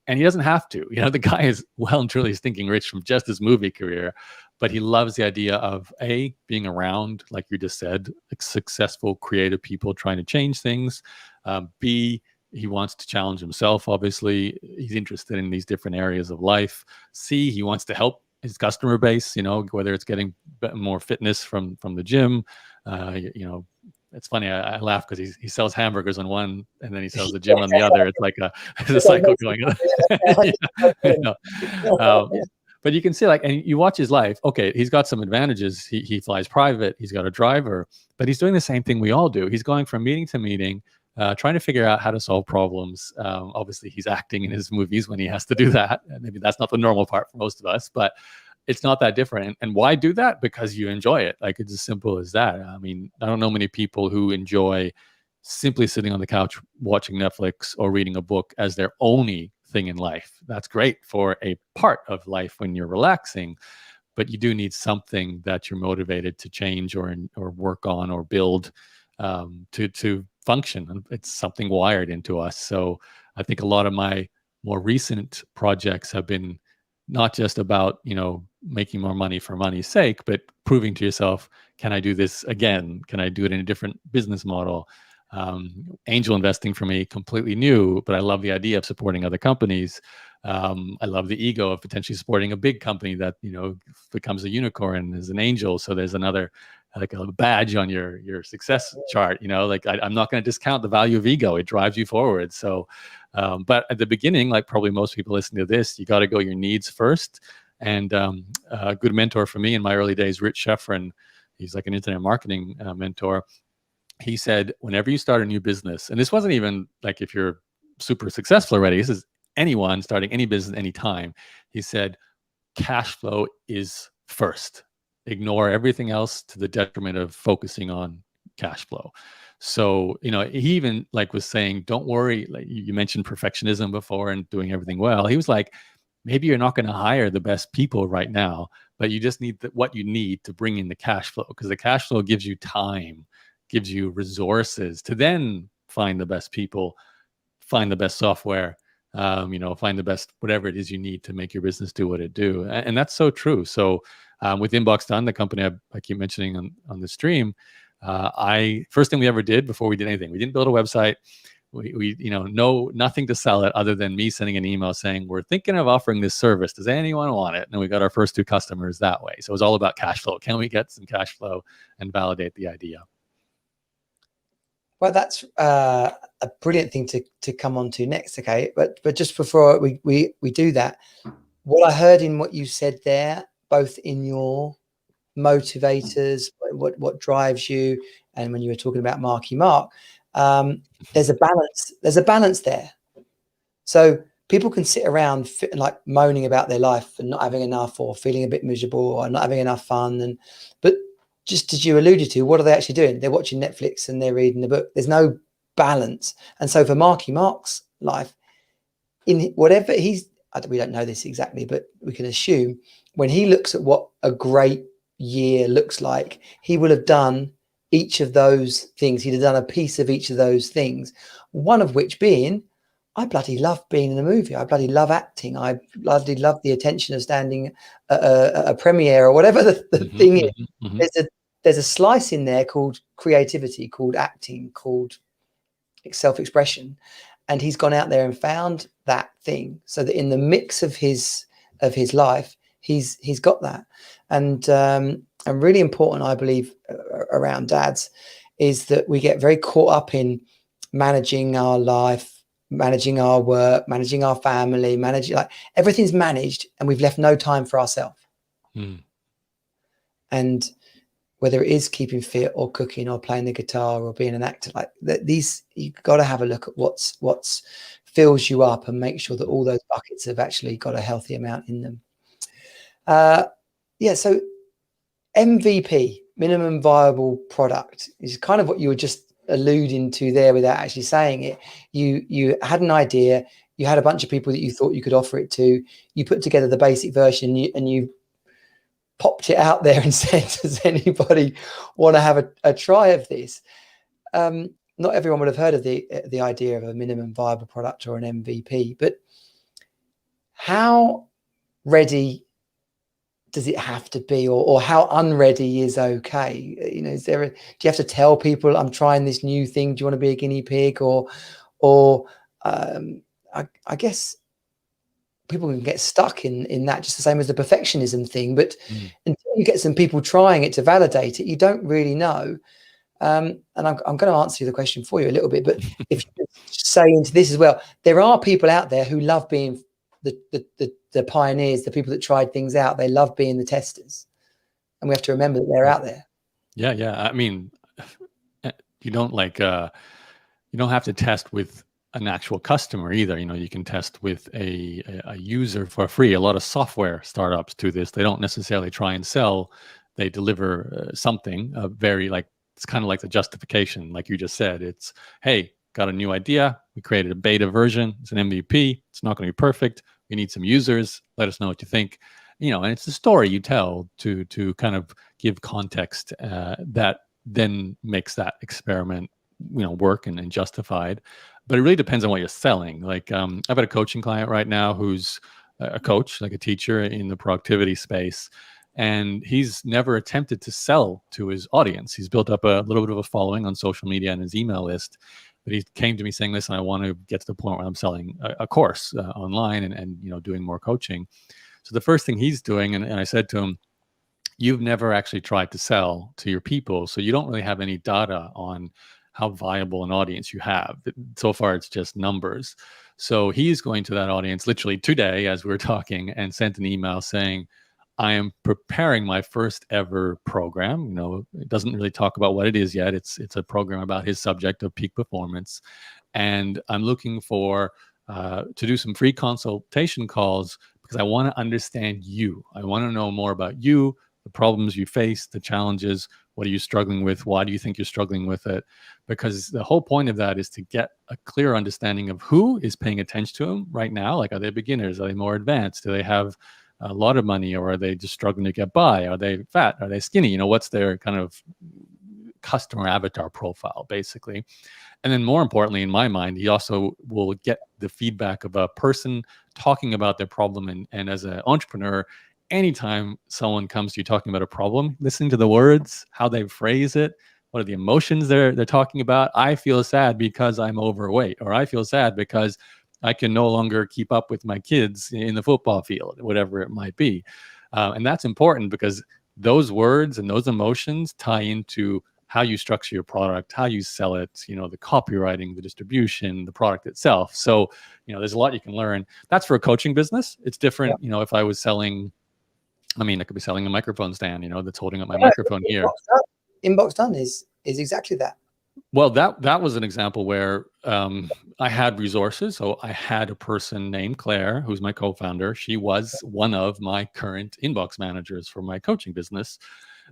Speaker 3: And he doesn't have to. The guy is well and truly stinking rich from just his movie career, but he loves the idea of being around, like you just said, like successful, creative people trying to change things. B, he wants to challenge himself. Obviously, he's interested in these different areas of life. C, he wants to help his customer base, whether it's getting more fitness from the gym. It's funny. I laugh because he sells hamburgers on one, and then he sells the gym on the other. It's like a cycle going on. But you can see, and you watch his life. Okay, he's got some advantages. He flies private. He's got a driver, but he's doing the same thing we all do. He's going from meeting to meeting, trying to figure out how to solve problems. Obviously, he's acting in his movies when he has to do that. Maybe that's not the normal part for most of us, but it's not that different. And why do that? Because you enjoy it. Like, it's as simple as that. I mean, I don't know many people who enjoy simply sitting on the couch watching Netflix or reading a book as their only thing in life. That's great for a part of life when you're relaxing, but you do need something that you're motivated to change or work on or build to function. It's something wired into us. So I think a lot of my more recent projects have been not just about, making more money for money's sake, but proving to yourself, can I do this again? Can I do it in a different business model? Angel investing for me, completely new, but I love the idea of supporting other companies. I love the ego of potentially supporting a big company that, becomes a unicorn as an angel. So there's another, like a badge on your success chart, I'm not going to discount the value of ego. It drives you forward. So, but at the beginning, like probably most people listening to this, you got to go your needs first. And a good mentor for me in my early days, Rich Sheffrin, he's like an internet marketing mentor. He said, whenever you start a new business, and this wasn't even like if you're super successful already, this is anyone starting any business anytime. He said, cash flow is first. Ignore everything else to the detriment of focusing on cash flow. So, he even was saying, don't worry. Like you mentioned perfectionism before and doing everything well. He was like, maybe you're not going to hire the best people right now, but you just need what you need to bring in the cash flow, because the cash flow gives you time, gives you resources to then find the best people, find the best software, find the best, whatever it is you need to make your business do what it do. And that's so true. So with Inbox Done, the company I keep mentioning on the stream, first thing we ever did before we did anything, we didn't build a website. We nothing to sell it other than me sending an email saying, we're thinking of offering this service. Does anyone want it? And we got our first 2 customers that way. So it was all about cash flow. Can we get some cash flow and validate the idea?
Speaker 1: Well, that's a brilliant thing to come on to next. Okay. But just before we do that, what I heard in what you said there, both in your motivators, what drives you, and when you were talking about Marky Mark, there's a balance. There's a balance there. So people can sit around like moaning about their life and not having enough, or feeling a bit miserable, or not having enough fun. But just as you alluded to, what are they actually doing? They're watching Netflix and they're reading the book. There's no balance. And so for Marky Mark's life, in whatever we don't know this exactly, but we can assume when he looks at what a great year looks like, he will have done each of those things. He'd have done a piece of each of those things, one of which being, I bloody love being in a movie. I bloody love acting. I bloody love the attention of standing at a premiere or whatever the thing is. There's a slice in there called creativity, called acting, called self-expression. And he's gone out there and found that thing, so that in the mix of his life, he's got that. And really important, I believe, around dads, is that we get very caught up in managing our life, managing our work, managing our family, managing, like, everything's managed, and we've left no time for ourselves. And whether it is keeping fit or cooking or playing the guitar or being an actor, like these, you've got to have a look at what's fills you up and make sure that all those buckets have actually got a healthy amount in them. So MVP, minimum viable product, is kind of what you were just alluding to there without actually saying it. You had an idea, you had a bunch of people that you thought you could offer it to, you put together the basic version, and you popped it out there and said, does anybody want to have a try of this? Not everyone would have heard of the idea of a minimum viable product or an MVP, but how ready does it have to be, or how unready is okay? You know, do you have to tell people, I'm trying this new thing, do you want to be a guinea pig? I guess people can get stuck in that, just the same as the perfectionism thing. But until you get some people trying it to validate it, you don't really know. And I'm going to answer the question for you a little bit, but if you say into this as well, there are people out there who love being the pioneers, the people that tried things out. They love being the testers, and we have to remember that they're out there.
Speaker 3: Yeah. I mean, you don't you don't have to test with an actual customer either. You know, you can test with a user for free. A lot of software startups do this. They don't necessarily try and sell. They deliver something very, like, it's kind of like the justification, like you just said. It's, hey, got a new idea. We created a beta version. It's an MVP. It's not going to be perfect. We need some users. Let us know what you think. You know, and it's the story you tell to kind of give context that then makes that experiment, you know, work and justified. But it really depends on what you're selling. Like, I've got a coaching client right now who's a coach, like a teacher in the productivity space. And he's never attempted to sell to his audience. He's built up a little bit of a following on social media and his email list. But he came to me saying, listen, I want to get to the point where I'm selling a course online and you know, doing more coaching. So the first thing he's doing, and I said to him, you've never actually tried to sell to your people. So you don't really have any data on how viable an audience you have. So far, it's just numbers. So he's going to that audience literally today as we're talking, and sent an email saying, I am preparing my first ever program. You know, it doesn't really talk about what it is yet. It's a program about his subject of peak performance. And I'm looking for to do some free consultation calls because I want to understand you. I want to know more about you, the problems you face, the challenges. What are you struggling with? Why do you think you're struggling with it? Because the whole point of that is to get a clear understanding of who is paying attention to him right now. Like, are they beginners? Are they more advanced? Do they have a lot of money, or are they just struggling to get by? Are they fat? Are they skinny? You know, what's their kind of customer avatar profile, basically? And then more importantly, in my mind, he also will get the feedback of a person talking about their problem. And as an entrepreneur, anytime someone comes to you talking about a problem, listening to the words, how they phrase it, what are the emotions they're talking about? I feel sad because I'm overweight, or I feel sad because I can no longer keep up with my kids in the football field, whatever it might be. And that's important because those words and those emotions tie into how you structure your product, how you sell it, you know, the copywriting, the distribution, the product itself. So, you know, there's a lot you can learn. That's for a coaching business. It's different. Yeah. You know, if I was selling, I mean, I could be selling a microphone stand, you know, that's holding up my microphone here.
Speaker 1: Inbox Done is exactly that.
Speaker 3: Well, that was an example where I had resources. So I had a person named Claire, who's my co-founder. She was one of my current inbox managers for my coaching business.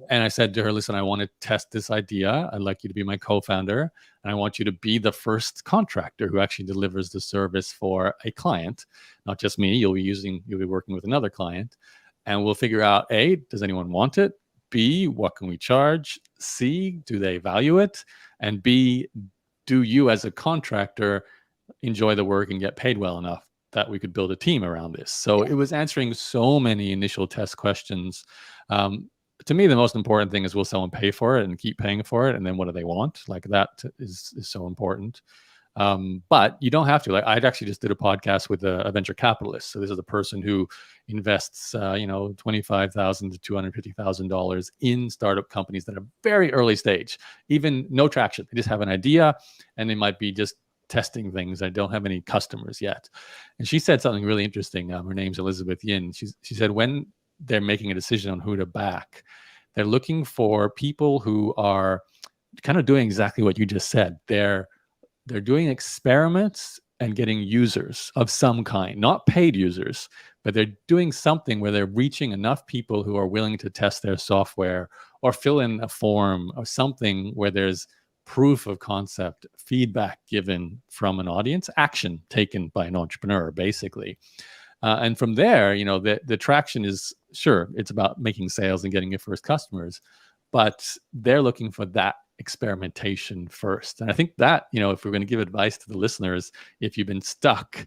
Speaker 3: And I said to her, listen, I want to test this idea. I'd like you to be my co-founder. And I want you to be the first contractor who actually delivers the service for a client, not just me. You'll be working with another client. And we'll figure out, A, does anyone want it? B, what can we charge? C, do they value it? And B, do you as a contractor enjoy the work and get paid well enough that we could build a team around this? So it was answering so many initial test questions. To me, the most important thing is, will someone pay for it and keep paying for it? And then what do they want? Like, that is so important. But you don't have to. Like, I'd actually just did a podcast with a venture capitalist. So this is a person who invests, $25,000 to $250,000 in startup companies that are very early stage, even no traction. They just have an idea, and they might be just testing things. I don't have any customers yet. And she said something really interesting. Her name's Elizabeth Yin. She said, when they're making a decision on who to back, they're looking for people who are kind of doing exactly what you just said. They're doing experiments and getting users of some kind, not paid users, but they're doing something where they're reaching enough people who are willing to test their software or fill in a form or something where there's proof of concept, feedback given from an audience, action taken by an entrepreneur, basically. And from there, the traction is, sure, it's about making sales and getting your first customers, but they're looking for that experimentation first. And I think that, if we're going to give advice to the listeners, if you've been stuck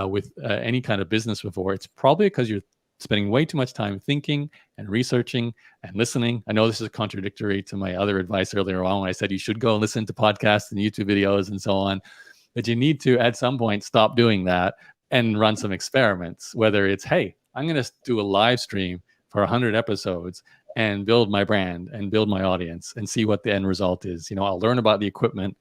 Speaker 3: with any kind of business before, it's probably because you're spending way too much time thinking and researching and listening. I know this is contradictory to my other advice earlier on when I said you should go and listen to podcasts and YouTube videos and so on, but you need to, at some point, stop doing that and run some experiments, whether it's, hey, I'm going to do a live stream for 100 episodes and build my brand and build my audience and see what the end result is. I'll learn about the equipment.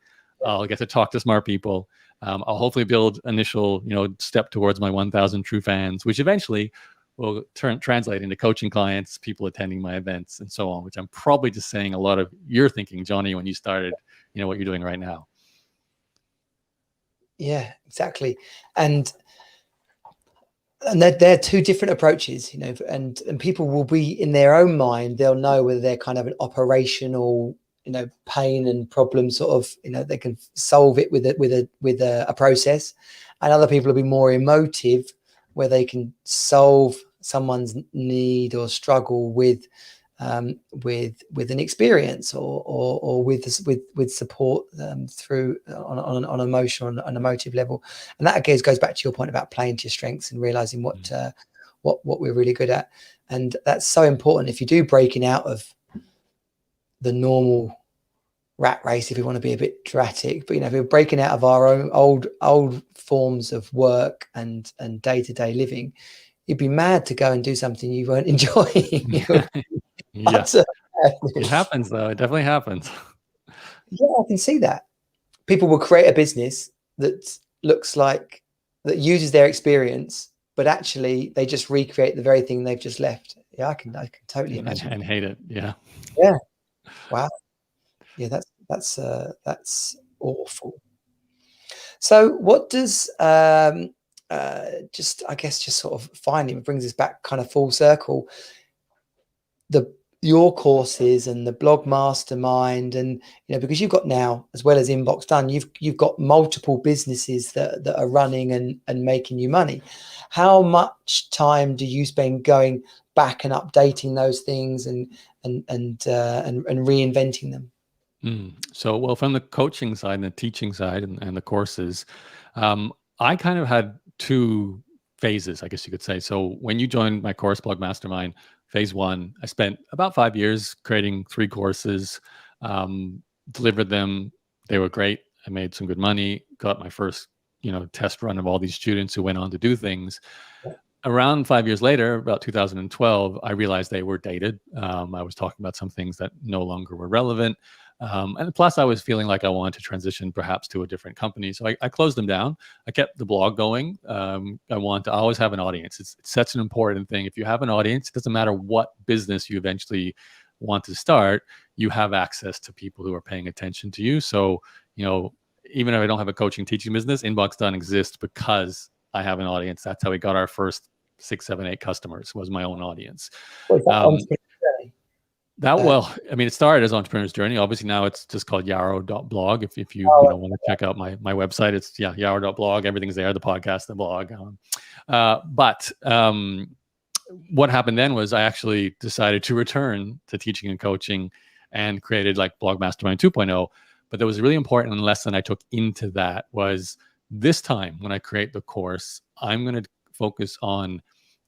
Speaker 3: I'll get to talk to smart people. I'll hopefully build initial, step towards my 1,000 true fans, which eventually will translate into coaching clients, people attending my events, and so on, which I'm probably just saying a lot of your thinking, Johnny, when you started, what you're doing right now.
Speaker 1: Yeah, exactly. And they're two different approaches, and people will be, in their own mind, they'll know whether they're kind of an operational, pain and problem sort of, they can solve it with a process, and other people will be more emotive, where they can solve someone's need or struggle with an experience or with support through on an emotional and emotive level. And that again goes back to your point about playing to your strengths and realizing what we're really good at. And that's so important if you do breaking out of the normal rat race, if we want to be a bit dramatic, but if we're breaking out of our own old forms of work and day-to-day living, you'd be mad to go and do something you weren't enjoying.
Speaker 3: Yeah, it happens though. It definitely happens.
Speaker 1: Yeah, I can see that. People will create a business that looks like, that uses their experience, but actually they just recreate the very thing they've just left. Yeah, I can totally imagine.
Speaker 3: And hate it. Yeah.
Speaker 1: Yeah. Wow. Yeah, that's awful. So what does just sort of finally brings us back kind of full circle, your courses and the blog Mastermind, and because you've got now, as well as Inbox Done, you've got multiple businesses that are running and making you money. How much time do you spend going back and updating those things and reinventing them?
Speaker 3: So, well, from the coaching side and the teaching side and the courses, I kind of had two phases, I guess you could say. So when you joined my course, Blog Mastermind, phase one, I spent about 5 years creating 3 courses, delivered them. They were great. I made some good money, got my first, test run of all these students who went on to do things. Around 5 years later, about 2012, I realized they were dated. I was talking about some things that no longer were relevant. And plus, I was feeling like I wanted to transition perhaps to a different company. So I closed them down. I kept the blog going. I want to always have an audience. It's such an important thing. If you have an audience, it doesn't matter what business you eventually want to start, you have access to people who are paying attention to you. So, even if I don't have a coaching teaching business, Inbox Done exists because I have an audience. That's how we got our first 6, 7, 8 customers, was my own audience. Well, I mean, it started as Entrepreneur's Journey. Obviously, now it's just called Yaro.blog. If you want to check out my website, it's Yaro.blog. Everything's there, the podcast, the blog. But what happened then was I actually decided to return to teaching and coaching and created like Blog Mastermind 2.0. But there was a really important lesson I took into that was this time when I create the course, I'm going to focus on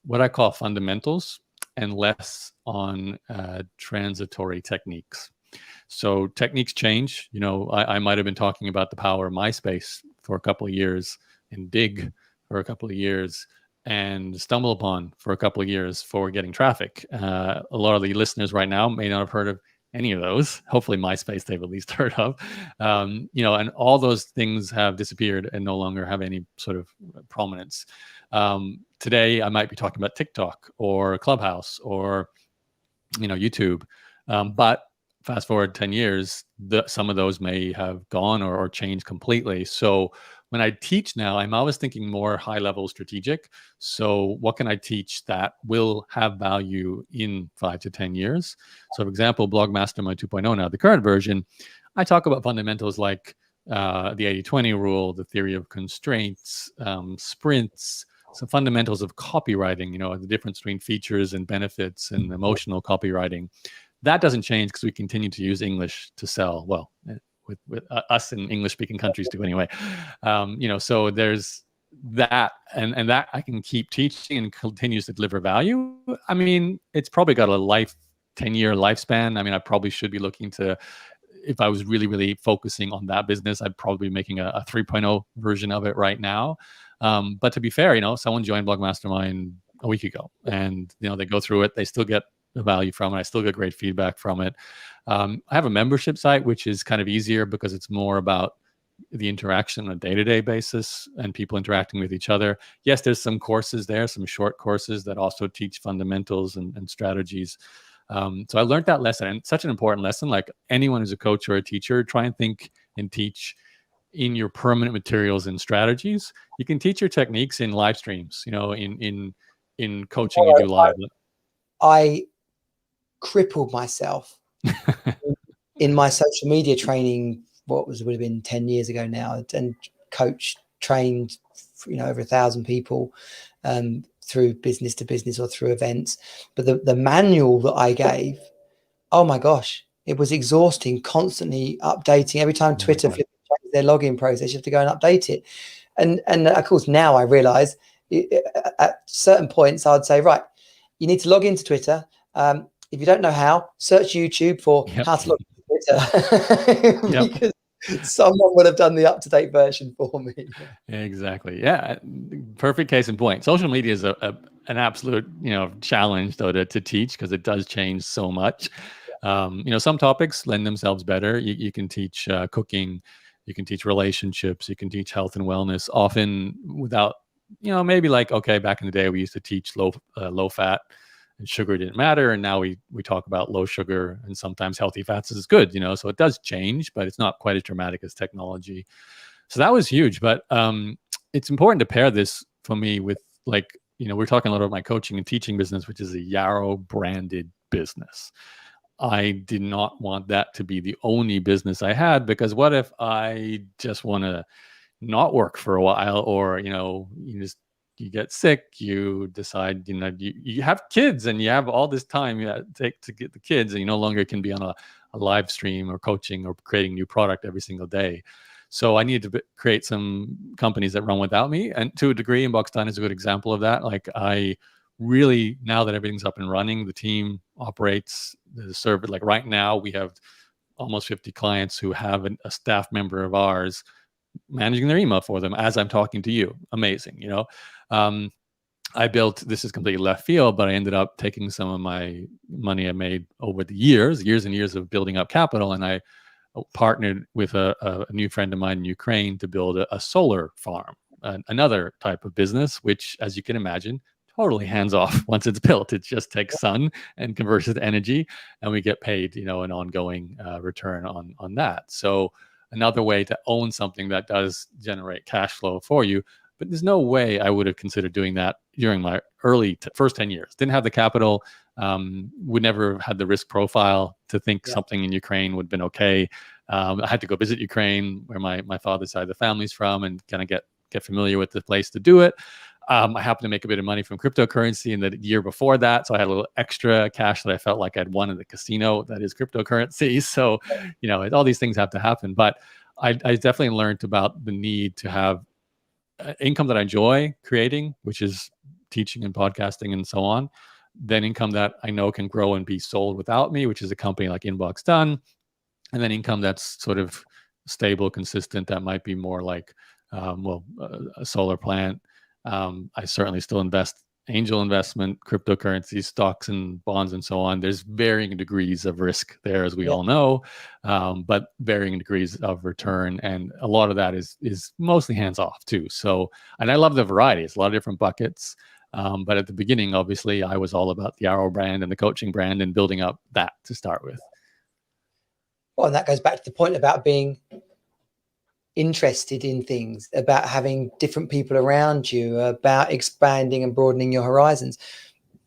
Speaker 3: what I call fundamentals and less on transitory techniques. So techniques change. I might have been talking about the power of MySpace for a couple of years and Dig for a couple of years and StumbleUpon for a couple of years for getting traffic. A lot of the listeners right now may not have heard of any of those. Hopefully MySpace they've at least heard of. And all those things have disappeared and no longer have any sort of prominence. Today I might be talking about TikTok or Clubhouse or YouTube. But fast forward 10 years, some of those may have gone or changed completely. So when I teach now, I'm always thinking more high level strategic. So what can I teach that will have value in 5 to 10 years? So for example, Blog Mastermind 2.0 now, the current version, I talk about fundamentals like the 80-20 rule, the theory of constraints, sprints, some fundamentals of copywriting, the difference between features and benefits and emotional copywriting. That doesn't change because we continue to use English to sell. Well, with us in English-speaking countries do anyway. So there's that, and that I can keep teaching and continues to deliver value. I mean, it's probably got a 10-year lifespan. I mean, I probably should be looking to, if I was really, really focusing on that business, I'd probably be making a 3.0 version of it right now. But to be fair, someone joined Blog Mastermind a week ago and, they go through it, they still get the value from it. I still get great feedback from it. I have a membership site, which is kind of easier because it's more about the interaction on a day-to-day basis and people interacting with each other. Yes, there's some courses there, some short courses that also teach fundamentals and strategies. So I learned that lesson, and it's such an important lesson. Like anyone who's a coach or a teacher, try and think and teach in your permanent materials and strategies. You can teach your techniques in live streams, in coaching you do live.
Speaker 1: I crippled myself in my social media training. Would have been 10 years ago now, and trained over 1,000 people through business to business or through events. But the manual that I gave, oh my gosh, it was exhausting, constantly updating. Every time Twitter changes their login process, you have to go and update it. And of course now I realize at certain points I would say, right, you need to log into Twitter. If you don't know how, search YouTube for how to log into Twitter. Because someone would have done the up-to-date version for me.
Speaker 3: Exactly. Yeah. Perfect case in point. Social media is an absolute, challenge though to teach because it does change so much. Some topics lend themselves better. You can teach cooking, you can teach relationships, you can teach health and wellness, often without, maybe like, okay, back in the day, we used to teach low fat and sugar didn't matter. And now we talk about low sugar and sometimes healthy fats is good, so it does change, but it's not quite as dramatic as technology. So that was huge. But it's important to pair this for me with we're talking a lot about my coaching and teaching business, which is a Yaro branded business. I did not want that to be the only business I had, because what if I just want to not work for a while, or, you get sick, you decide, you have kids and you have all this time you take to get the kids, and you no longer can be on a live stream or coaching or creating new product every single day. So I needed to create some companies that run without me. And to a degree, Inbox is a good example of that. Like I really, now that everything's up and running, the team operates the service. Like right now we have almost 50 clients who have a staff member of ours managing their email for them as I'm talking to you. Amazing. I built, this is completely left field, but I ended up taking some of my money I made over the years and years of building up capital. And I partnered with a new friend of mine in Ukraine to build a solar farm, another type of business, which, as you can imagine, totally hands off once it's built. It just takes sun and converts it to energy, and we get paid, an ongoing return on that. So another way to own something that does generate cash flow for you, but there's no way I would have considered doing that during my first 10 years. Didn't have the capital, would never have had the risk profile to think something in Ukraine would have been okay. I had to go visit Ukraine, where my father's side of the family's from, and kind of get familiar with the place to do it. I happened to make a bit of money from cryptocurrency in the year before that, so I had a little extra cash that I felt like I'd won in the casino that is cryptocurrency. So, all these things have to happen. But I definitely learned about the need to have income that I enjoy creating, which is teaching and podcasting and so on. Then income that I know can grow and be sold without me, which is a company like Inbox Done. And then income that's sort of stable, consistent, that might be more like, a solar plant. I certainly still invest angel investment, cryptocurrency, stocks and bonds and so on. There's varying degrees of risk there, as we all know, but varying degrees of return. And a lot of that is mostly hands off too. So, and I love the variety. It's a lot of different buckets. But at the beginning, obviously, I was all about the Yaro brand and the coaching brand and building up that to start with.
Speaker 1: Well, and that goes back to the point about being interested in things, about having different people around you, about expanding and broadening your horizons.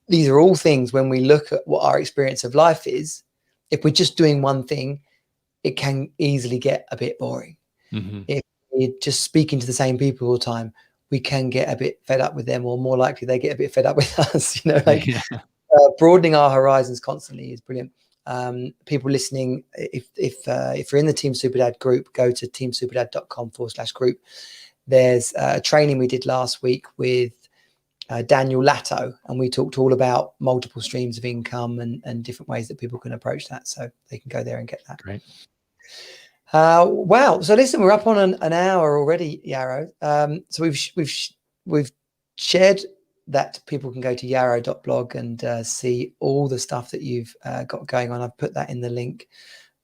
Speaker 1: These are all things, when we look at what our experience of life is, if we're just doing one thing, it can easily get a bit boring. Mm-hmm. If we're just speaking to the same people all the time, we can get a bit fed up with them, or more likely they get a bit fed up with us. Broadening our horizons constantly is brilliant. People listening, if you're in the Team Superdad group, go to teamsuperdad.com/group. There's a training we did last week with Daniel Latto, and we talked all about multiple streams of income and different ways that people can approach that. So they can go there and get that.
Speaker 3: Great.
Speaker 1: Wow. So listen, we're up on an hour already, Yaro. So we've shared that people can go to yaro.blog and see all the stuff that you've got going on. I've put that in the link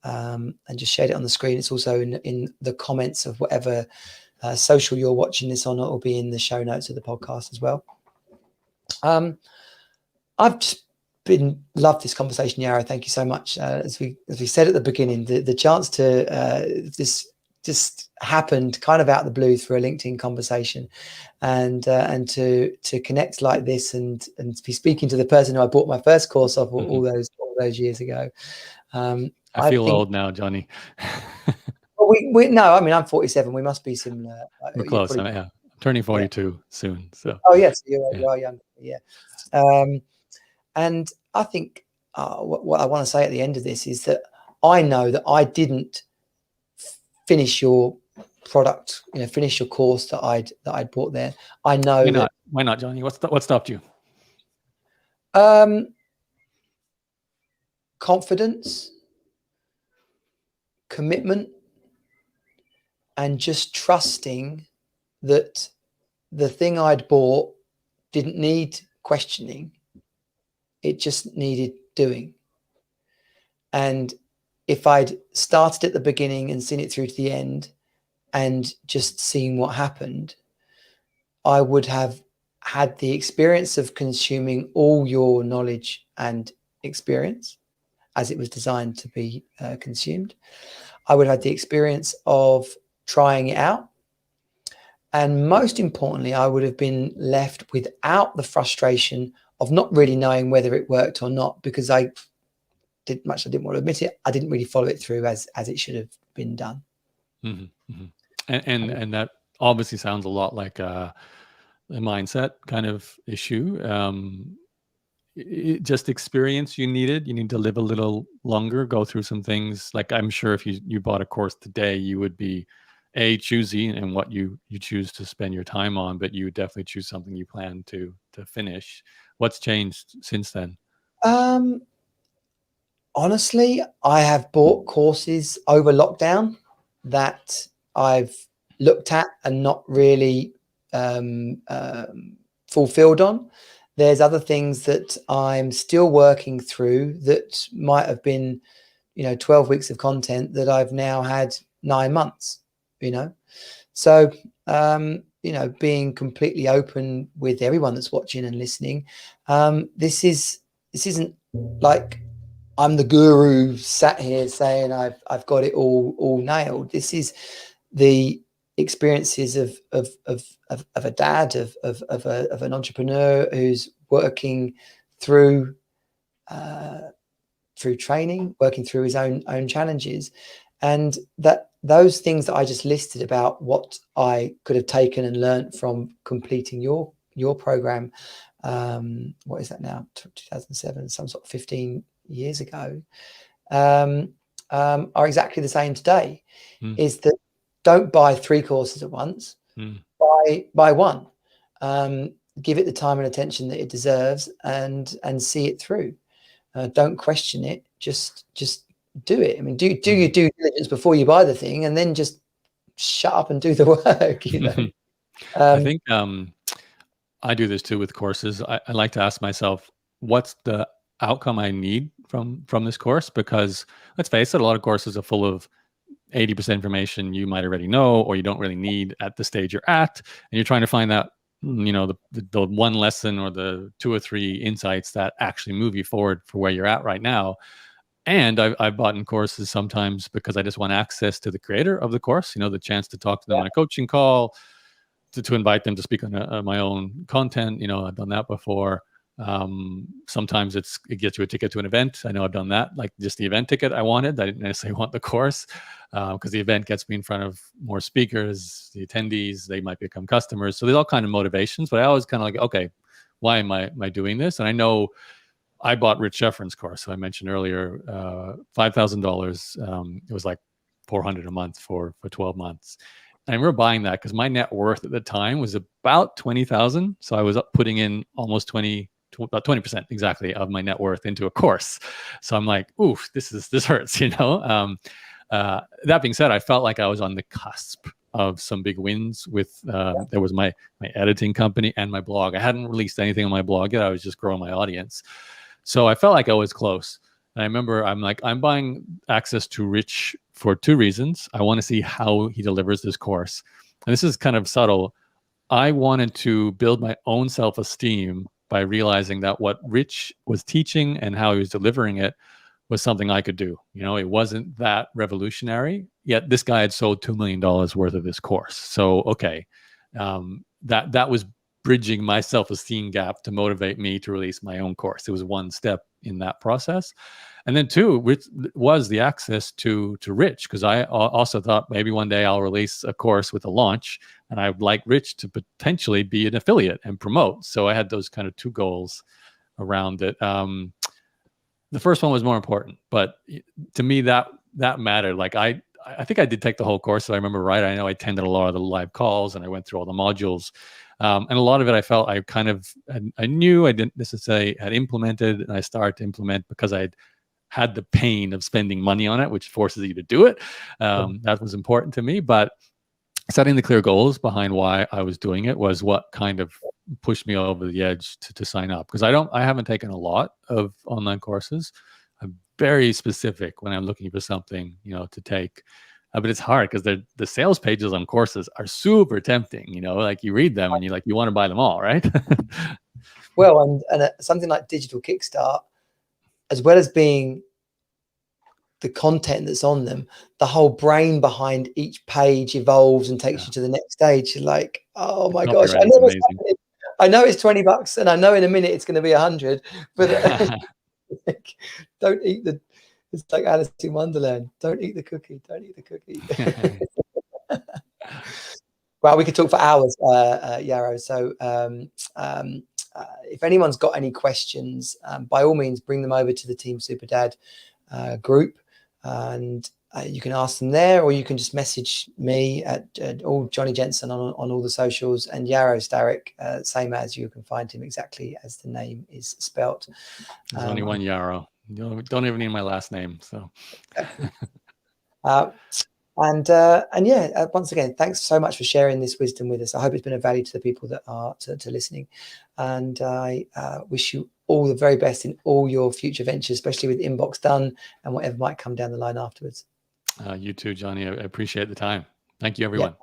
Speaker 1: and just shared it on the screen. It's also in the comments of whatever social you're watching this on. It will be in the show notes of the podcast as well. I've just loved this conversation, Yaro. Thank you so much. As we said at the beginning, the chance to this just happened kind of out of the blue through a LinkedIn conversation, and to connect like this and to be speaking to the person who I bought my first course off all those years ago.
Speaker 3: I feel old now, Johnny.
Speaker 1: Well, no, I mean, I'm 47. We must be similar.
Speaker 3: We're close. I'm turning 42 soon. So.
Speaker 1: Oh yes, you are young. Yeah. And I think what I want to say at the end of this is that I know that I didn't finish your product, finish your course that I'd bought there. I know
Speaker 3: Why not, Johnny? What stopped you?
Speaker 1: Confidence, commitment, and just trusting that the thing I'd bought didn't need questioning. It just needed doing. And if I'd started at the beginning and seen it through to the end and just seen what happened, I would have had the experience of consuming all your knowledge and experience as it was designed to be consumed. I would have had the experience of trying it out. And most importantly, I would have been left without the frustration of not really knowing whether it worked or not, because I didn't want to admit it. I didn't really follow it through as it should have been done.
Speaker 3: Mm-hmm, mm-hmm. And that obviously sounds a lot like a mindset kind of issue. Just experience you needed. You need to live a little longer, go through some things. Like, I'm sure if you bought a course today, you would be choosy in what you choose to spend your time on, but you would definitely choose something you plan to finish. What's changed since then?
Speaker 1: Honestly, I have bought courses over lockdown that I've looked at and not really fulfilled on. There's other things that I'm still working through that might have been, 12 weeks of content that I've now had 9 months, So, being completely open with everyone that's watching and listening. This isn't like I'm the guru sat here saying I've got it all nailed. This is the experiences of a dad, of an entrepreneur who's working through training, working through his own challenges, and that those things that I just listed about what I could have taken and learned from completing your program. What is that now? 2007, some sort of 15 years ago, are exactly the same today. Is that don't buy 3 courses at once. Buy one. Give it the time and attention that it deserves, and see it through. Don't question it. Just do it. I mean, do your due diligence before you buy the thing, and then just shut up and do the work. You know.
Speaker 3: I think I do this too with courses. I like to ask myself, what's the outcome I need from this course? Because let's face it, a lot of courses are full of 80% information you might already know, or you don't really need at the stage you're at, and you're trying to find that, you know, the one lesson or the 2 or 3 insights that actually move you forward for where you're at right now. And I've bought in courses sometimes because I just want access to the creator of the course, you know, the chance to talk to them on a coaching call, to invite them to speak on my own content. You know, I've done that before. Sometimes it gets you a ticket to an event. I know I've done that, like just the event ticket I wanted. I didn't necessarily want the course, because the event gets me in front of more speakers, the attendees, they might become customers. So there's all kind of motivations, but I always kind of like, okay, why am I doing this? And I know I bought Rich Sheffrin's course, who I mentioned earlier, $5,000. It was like $400 a month for 12 months. And I remember buying that because my net worth at the time was about 20,000. So I was putting in almost about 20% exactly of my net worth into a course. So I'm like, oof, this hurts, you know? That being said, I felt like I was on the cusp of some big wins with, there was my editing company and my blog. I hadn't released anything on my blog yet. I was just growing my audience. So I felt like I was close. And I remember I'm buying access to Rich for 2 reasons. I want to see how he delivers this course. And this is kind of subtle. I wanted to build my own self-esteem by realizing that what Rich was teaching and how he was delivering it was something I could do. You know, it wasn't that revolutionary, yet this guy had sold $2 million worth of this course. So, okay, that was bridging my self-esteem gap to motivate me to release my own course. It was one step in that process. And then 2, which was the access to Rich, because I also thought maybe one day I'll release a course with a launch, and I'd like Rich to potentially be an affiliate and promote. So I had those kind of 2 goals around it. The first one was more important, but to me that mattered. Like I think I did take the whole course, if I remember right. I know I attended a lot of the live calls and I went through all the modules. And a lot of it I felt I knew I didn't necessarily had implemented, and I started to implement because I had the pain of spending money on it, which forces you to do it. That was important to me, but setting the clear goals behind why I was doing it was what kind of pushed me over the edge to sign up. Because I haven't taken a lot of online courses. I'm very specific when I'm looking for something, you know, to take. But it's hard because the sales pages on courses are super tempting. You know, like you read them and you want to buy them all, right?
Speaker 1: Well, and something like Digital Kickstart, as well as being the content that's on them, the whole brain behind each page evolves and takes you to the next stage. You're like, oh my gosh, I know what's happening. I know it's $20, and I know in a minute it's going to be 100. But don't eat the. It's like Alice in Wonderland. Don't eat the cookie. Don't eat the cookie. Well, we could talk for hours, Yaro. So if anyone's got any questions, by all means, bring them over to the Team Superdad group, and you can ask them there, or you can just message me at all Johnny Jensen on all the socials, and Yaro Starak, same as, you can find him exactly as the name is spelt.
Speaker 3: There's only one Yaro. You don't even need my last name. So,
Speaker 1: and yeah, once again, thanks so much for sharing this wisdom with us. I hope it's been of value to the people that are to listening, and I wish you all the very best in all your future ventures, especially with Inbox done and whatever might come down the line afterwards.
Speaker 3: You too, Johnny. I appreciate the time. Thank you, everyone.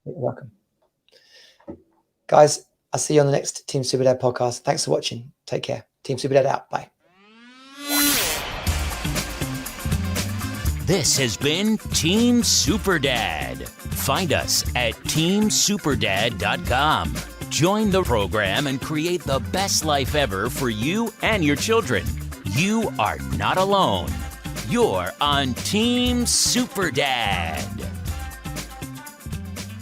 Speaker 1: Yeah. You're welcome. Guys, I'll see you on the next Team Superdad podcast. Thanks for watching. Take care. Team Superdad out. Bye.
Speaker 2: This has been Team Superdad. Find us at teamsuperdad.com. Join the program and create the best life ever for you and your children. You are not alone. You're on Team Superdad.